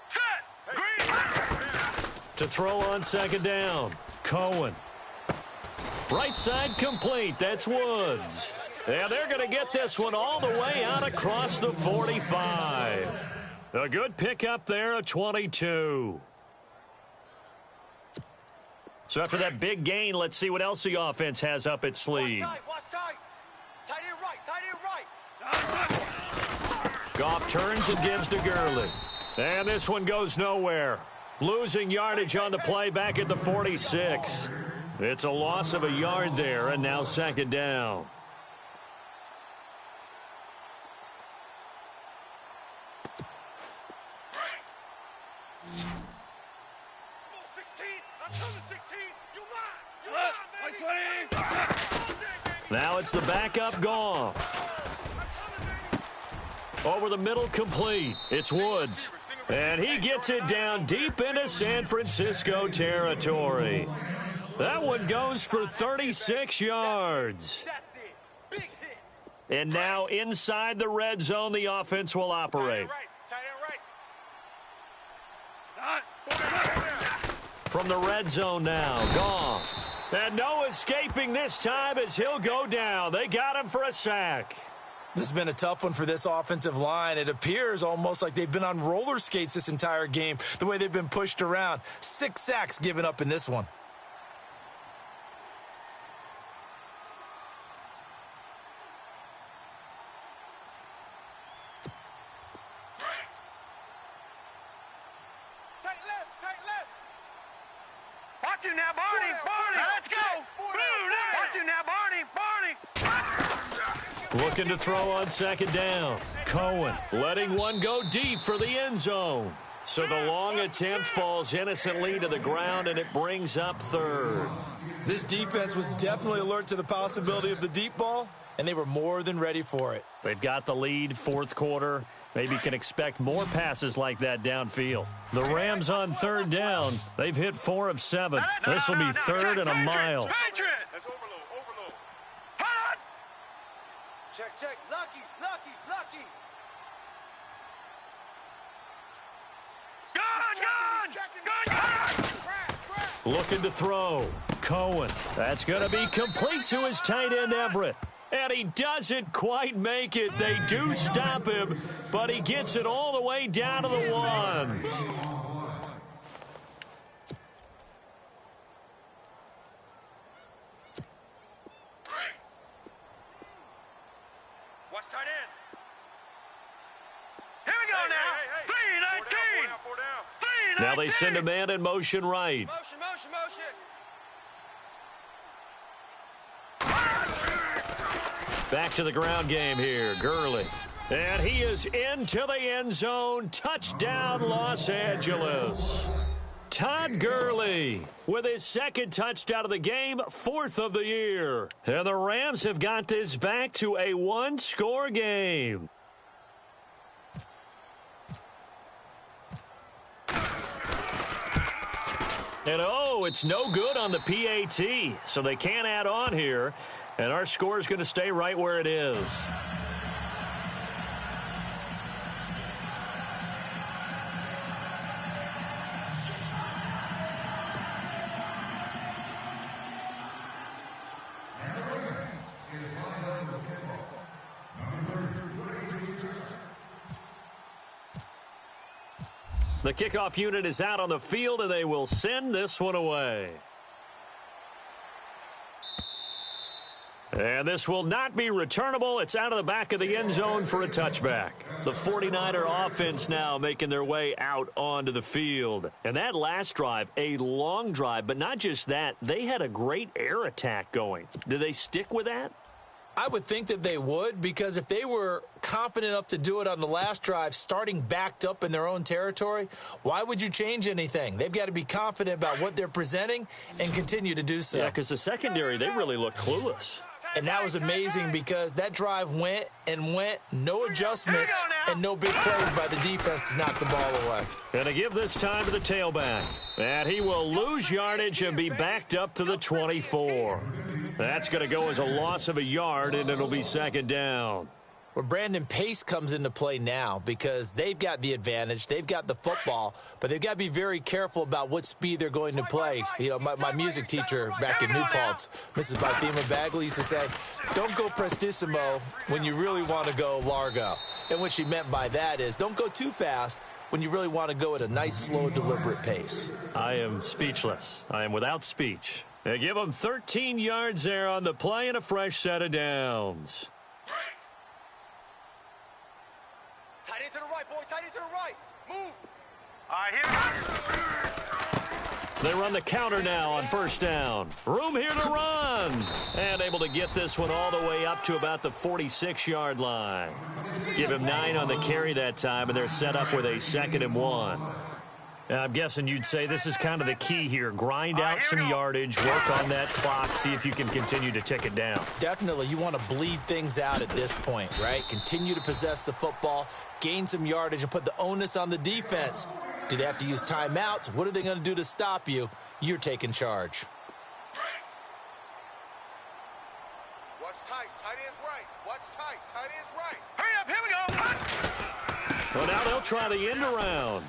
Set. Green. To throw on second down, Cohen. Right side complete. That's Woods. And they're going to get this one all the way out across the 45. A good pickup there, a 22. So after that big gain, let's see what else the offense has up its sleeve. Watch tight. Tight end right. Goff turns and gives to Gurley. And this one goes nowhere. Losing yardage on the play back at the 46. It's a loss of a yard there, and now second down. Now it's the backup Goff. Over the middle, complete. It's Woods. And he gets it down deep into San Francisco territory. That one goes for 36 yards. And now inside the red zone, the offense will operate. From the red zone now, Goff. And no escaping this time as he'll go down. They got him for a sack. This has been a tough one for this offensive line. It appears almost like they've been on roller skates this entire game, the way they've been pushed around. 6 sacks given up in this one. Watch you now, Barney. Barney, let's go. Watch you now, Barney. Looking to throw on second down. Cohen letting one go deep for the end zone. So the long attempt falls innocently to the ground, and it brings up third. This defense was definitely alert to the possibility of the deep ball, and they were more than ready for it. They've got the lead, fourth quarter. Maybe can expect more passes like that downfield. The Rams on third down. They've hit 4 of 7. This will be third and a mile. That's overload. Hot. Check. Lucky. Gun. Looking to throw. Cohen. That's going to be complete to his tight end, Everett. And he doesn't quite make it. They do stop him, but he gets it all the way down to the 1. Watch tight end. Here we go now. 3-19. 3-19. Now they send a man in motion right. Motion. Back to the ground game here. Gurley. And he is into the end zone. Touchdown, Los Angeles. Todd Gurley with his second touchdown of the game, 4th of the year. And the Rams have got this back to a 1-score game. And oh, it's no good on the PAT, so they can't add on here, and our score is going to stay right where it is. The kickoff unit is out on the field, and they will send this one away. And this will not be returnable. It's out of the back of the end zone for a touchback. The 49er offense now making their way out onto the field. And that last drive, a long drive, but not just that. They had a great air attack going. Do they stick with that? I would think that they would, because if they were confident enough to do it on the last drive, starting backed up in their own territory, why would you change anything? They've got to be confident about what they're presenting and continue to do so. Yeah, because the secondary, they really look clueless. And that was amazing because that drive went and went, no adjustments, and no big plays by the defense to knock the ball away. Going to give this time to the tailback. And he will lose yardage and be backed up to the 24. That's going to go as a loss of a yard, and it'll be second down. Well, Brandon, pace comes into play now because they've got the advantage. They've got the football, but they've got to be very careful about what speed they're going to play. You know, my music teacher back in New Paltz, Mrs. Barthema Bagley, used to say, don't go prestissimo when you really want to go largo. And what she meant by that is don't go too fast when you really want to go at a nice, slow, deliberate pace. I am speechless. I am without speech. They give them 13 yards there on the play and a fresh set of downs. Tight end to the right, boy. Tight end to the right. Move. All right, here. They run the counter now on first down. Room here to run. And able to get this one all the way up to about the 46-yard line. Give him 9 on the carry that time, and they're set up with a 2nd and 1. I'm guessing you'd say this is kind of the key here. Grind out some yardage, work on that clock, see if you can continue to tick it down. Definitely. You want to bleed things out at this point, right? Continue to possess the football, gain some yardage, and put the onus on the defense. Do they have to use timeouts? What are they going to do to stop you? You're taking charge. Watch tight. Tight end's right. Watch tight. Tight end's right. Hurry up. Here we go. Well, now they'll try the end around.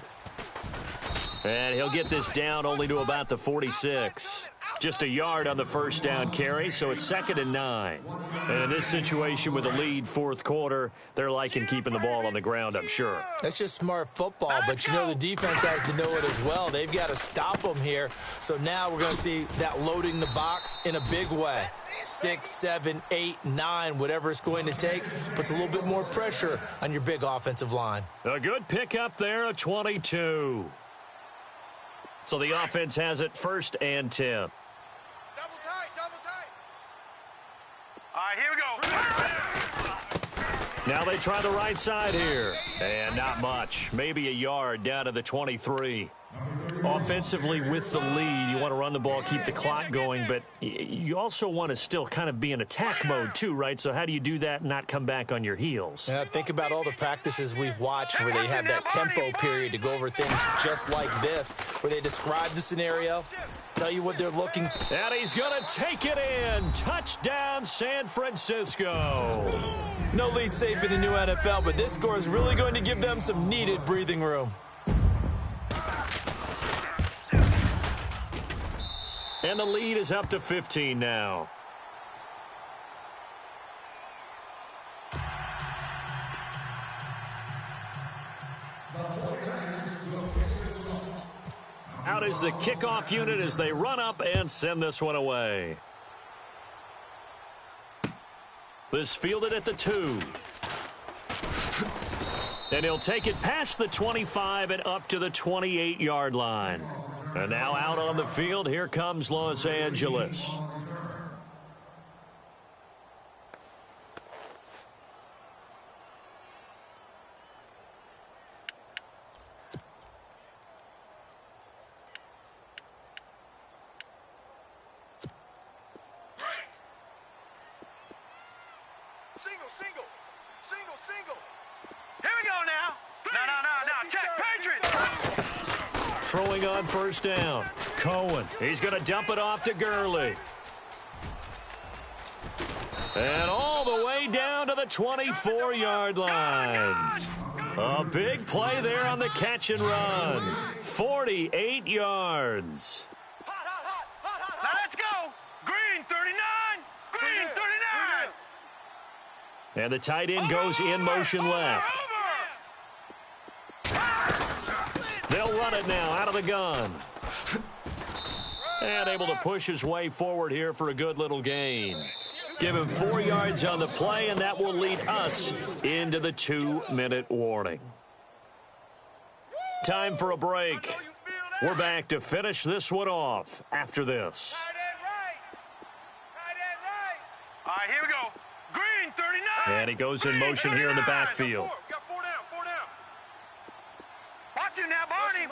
And he'll get this down only to about the 46. Just a yard on the first down carry, so it's 2nd and 9. And in this situation with a lead fourth quarter, they're liking keeping the ball on the ground, I'm sure. That's just smart football, but you know the defense has to know it as well. They've got to stop them here. So now we're going to see that loading the box in a big way. 6, 7, 8, 9, whatever it's going to take, puts a little bit more pressure on your big offensive line. A good pickup there, a 22. So the offense has it 1st and 10. Double tight. Double tight. All right, here we go. Now they try the right side here. And not much. Maybe a yard down to the 23. Offensively with the lead, you want to run the ball, keep the clock going, but you also want to still kind of be in attack mode too, right? So how do you do that and not come back on your heels? Yeah, think about all the practices we've watched where they have that tempo period to go over things just like this, where they describe the scenario, tell you what they're looking for. And he's going to take it in. Touchdown, San Francisco. No lead safe in the new NFL, but this score is really going to give them some needed breathing room. And the lead is up to 15 now. Out is the kickoff unit as they run up and send this one away. This fielded at the 2. And he'll take it past the 25 and up to the 28-yard line. And now out on the field, here comes Los Angeles. Here we go now. No. Check. Patriots. throwing on first down. Cohen, he's going to dump it off to Gurley. And all the way down to the 24-yard line. A big play there on the catch and run. 48 yards. Now let's go. Green 39. Green 39. And the tight end goes in motion left. They'll run it now out of the gun. And able to push his way forward here for a good little gain. Give him 4 yards on the play, and that will lead us into the 2-minute warning. Time for a break. We're back to finish this one off after this. All right, here we go. Green 39. And he goes in motion here in the backfield. Got 4 down, 4 down. Watch it now, Barney.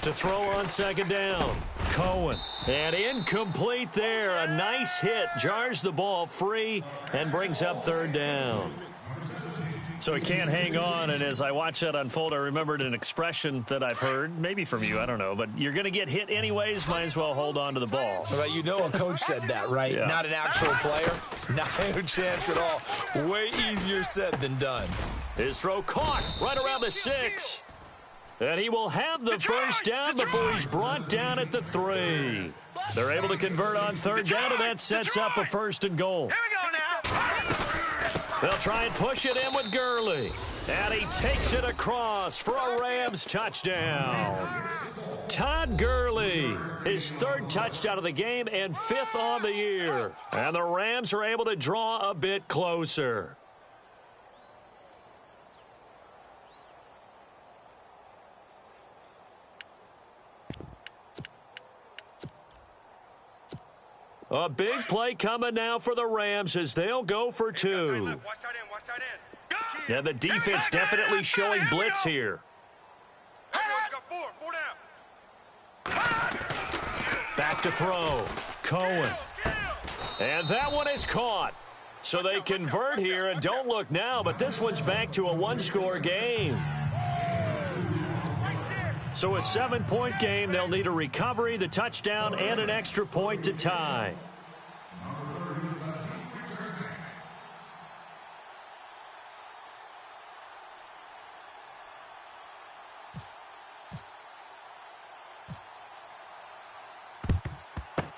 To throw on second down. Cohen. And incomplete there. A nice hit. Jars the ball free and brings up third down. So he can't hang on, and as I watch that unfold, I remembered an expression that I've heard, maybe from you, I don't know, but you're going to get hit anyways, might as well hold on to the ball. Right, you know a coach said that, right? Yeah. Not an actual player. Not a chance at all. Way easier said than done. His throw caught right around the 6. And he will have the first down before he's brought down at the 3. They're able to convert on third down, and that sets up a first and goal. Here we go now. They'll try and push it in with Gurley. And he takes it across for a Rams touchdown. Todd Gurley, his 3rd touchdown of the game and 5th on the year. And the Rams are able to draw a bit closer. A big play coming now for the Rams as they'll go for 2. Watch tight end, watch tight end. And the defense definitely showing blitz here. Hey, you got 4 down. Back to throw. Cohen. And that one is caught. So they convert here, and don't look now, but this one's back to a 1-score game. So a 7-point game, they'll need a recovery, the touchdown, and an extra point to tie.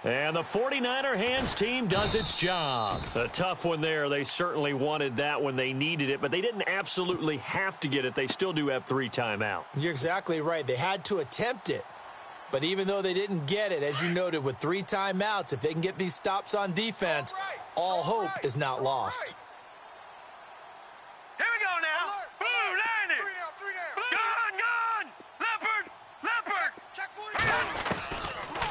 And the 49er hands team does its job. A tough one there. They certainly wanted that when they needed it, but they didn't absolutely have to get it. They still do have 3 timeouts. You're exactly right. They had to attempt it. But even though they didn't get it, as you noted, with 3 timeouts, if they can get these stops on defense, all hope is not lost. Here we go now. Blue, landing. 3 down. Gone. Leopard. Check 40.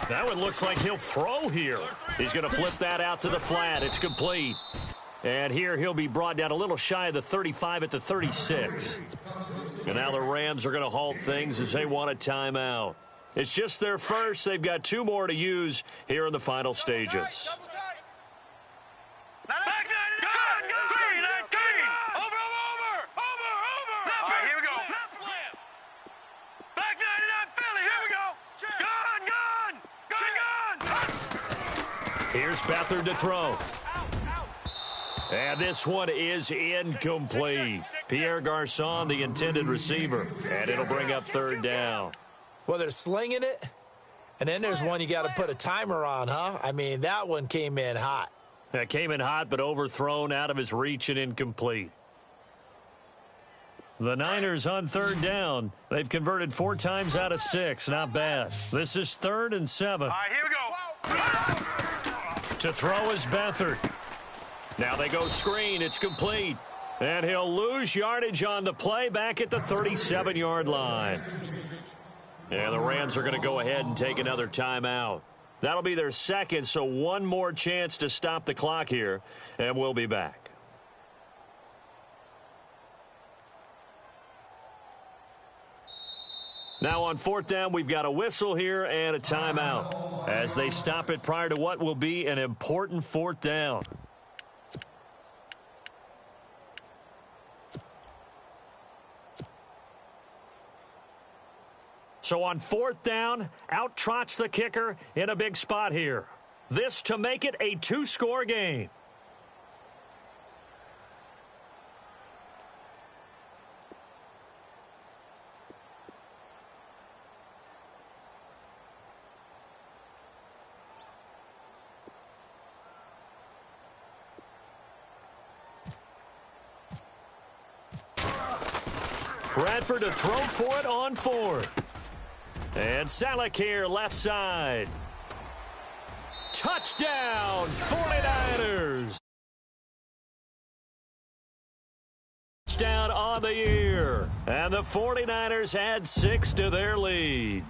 That one looks like he'll throw here. He's going to flip that out to the flat. It's complete. And here he'll be brought down a little shy of the 35 at the 36. And now the Rams are going to halt things as they want a timeout. It's just their first. They've got 2 more to use here in the final stages. Double tight. Now let's go. Green 19. Over. All right, here we go. Back 99 Philly. Here we go. Gone. Here's Beathard to throw. And this one is incomplete. Pierre Garçon, the intended receiver. And it'll bring up third down. Well, they're slinging it, and then there's one you got to put a timer on, huh? I mean, that one came in hot. That came in hot, but overthrown out of his reach and incomplete. The Niners on third down. They've converted 4 times out of 6. Not bad. This is 3rd and 7. All right, here we go. To throw is Beathard. Now they go screen. It's complete. And he'll lose yardage on the play back at the 37-yard line. And the Rams are going to go ahead and take another timeout. That'll be their 2nd, so 1 more chance to stop the clock here, and we'll be back. Now on 4th down, we've got a whistle here and a timeout as they stop it prior to what will be an important 4th down. So on 4th down, out trots the kicker in a big spot here. This to make it a 2-score game. Bradford to throw for it on 4th. And Salek here left side. Touchdown, 49ers. Touchdown on the year. And the 49ers add 6 to their lead.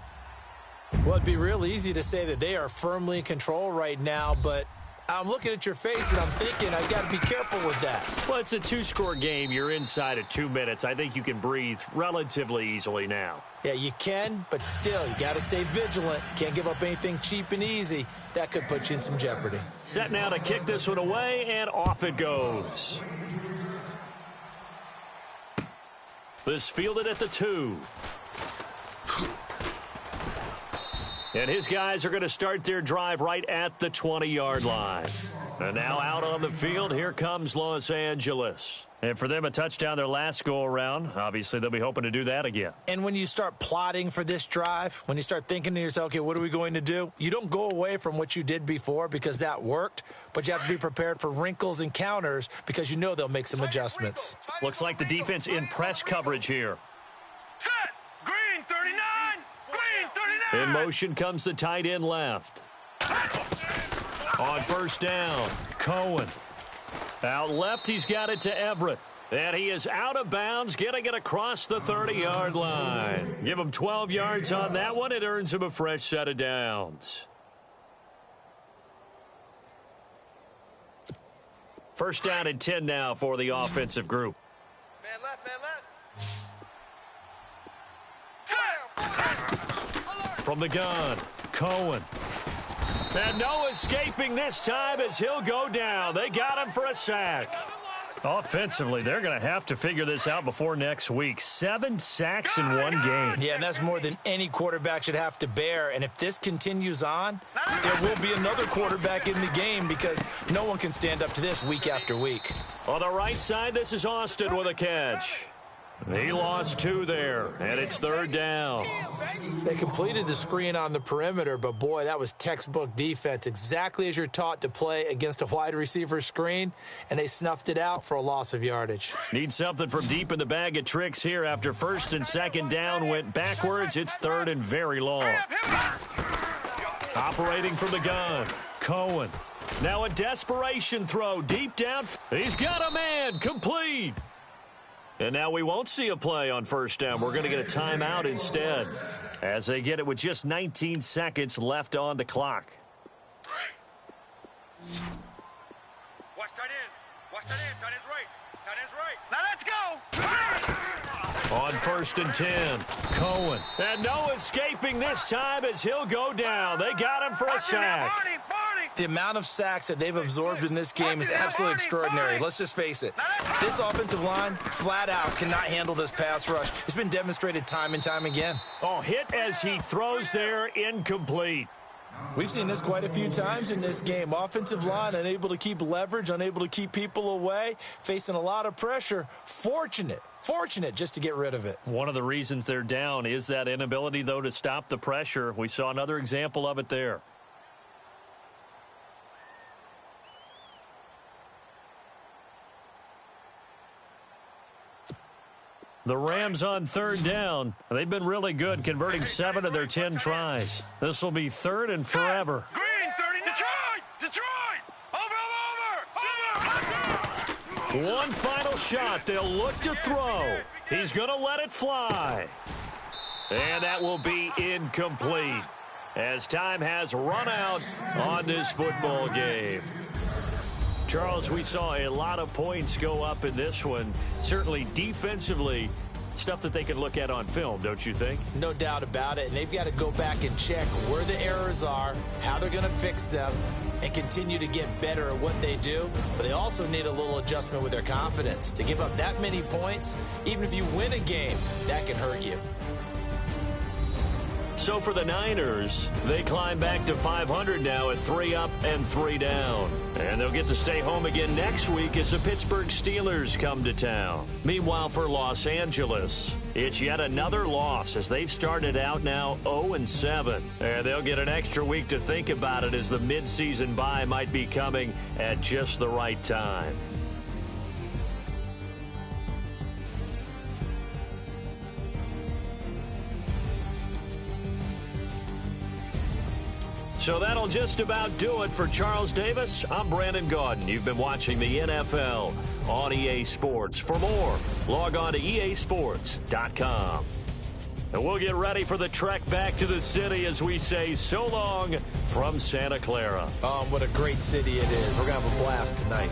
Well, it'd be real easy to say that they are firmly in control right now, but I'm looking at your face and I'm thinking I've got to be careful with that. Well, it's a 2-score game. You're inside of 2 minutes. I think you can breathe relatively easily now. Yeah, you can, but still, you got to stay vigilant. Can't give up anything cheap and easy. That could put you in some jeopardy. Set now to kick this one away, and off it goes. This fielded at the 2. And his guys are going to start their drive right at the 20-yard line. And now out on the field, here comes Los Angeles. And for them, a touchdown their last go-around. Obviously, they'll be hoping to do that again. And when you start plotting for this drive, when you start thinking to yourself, okay, what are we going to do? You don't go away from what you did before because that worked, but you have to be prepared for wrinkles and counters because you know they'll make some adjustments. Looks like the defense in press coverage here. Set. Green 39. Green 39. In motion comes the tight end left. On 1st down, Cohen. Out left, he's got it to Everett. And he is out of bounds, getting it across the 30-yard line. Give him 12 yards on that one. It earns him a fresh set of downs. 1st down and 10 now for the offensive group. Man left, man left. From the gun, Cohen. And no escaping this time as he'll go down. They got him for a sack. Offensively, they're going to have to figure this out before next week. 7 sacks in one game. Yeah, and that's more than any quarterback should have to bear. And if this continues on, there will be another quarterback in the game because no one can stand up to this week after week. On the right side, this is Austin with a catch. He lost 2 there, and it's 3rd down. They completed the screen on the perimeter, but boy, that was textbook defense, exactly as you're taught to play against a wide receiver screen, and they snuffed it out for a loss of yardage. Need something from deep in the bag of tricks here after 1st and 2nd down went backwards. It's 3rd and very long. Operating from the gun, Cohen. Now a desperation throw deep down. He's got a man, complete. And now we won't see a play on 1st down. We're going to get a timeout instead as they get it with just 19 seconds left on the clock. Watch tight end. Watch tight end. Tight end's right. Tight end's right. Now let's go. On 1st and 10, Cohen. And no escaping this time as he'll go down. They got him for a sack. The amount of sacks that they've absorbed in this game is absolutely extraordinary. Let's just face it. This offensive line, flat out, cannot handle this pass rush. It's been demonstrated time and time again. Oh, hit as he throws there, incomplete. We've seen this quite a few times in this game. Offensive line unable to keep leverage, unable to keep people away, facing a lot of pressure. Fortunate just to get rid of it. One of the reasons they're down is that inability, though, to stop the pressure. We saw another example of it there. The Rams on 3rd down. They've been really good, converting 7 of their 10 tries. This will be 3rd and forever. Green 30. Detroit. Over. One final shot. They'll look to throw. He's going to let it fly. And that will be incomplete as time has run out on this football game. Charles, we saw a lot of points go up in this one. Certainly defensively, stuff that they can look at on film, don't you think? No doubt about it. And they've got to go back and check where the errors are, how they're going to fix them, and continue to get better at what they do. But they also need a little adjustment with their confidence. To give up that many points, even if you win a game, that can hurt you. So for the Niners, they climb back to 500 now at 3 up and 3 down. And they'll get to stay home again next week as the Pittsburgh Steelers come to town. Meanwhile, for Los Angeles, it's yet another loss as they've started out now 0-7. And they'll get an extra week to think about it as the midseason bye might be coming at just the right time. So that'll just about do it for Charles Davis. I'm Brandon Gaudin. You've been watching the NFL on EA Sports. For more, log on to easports.com. And we'll get ready for the trek back to the city as we say so long from Santa Clara. What a great city it is. We're going to have a blast tonight.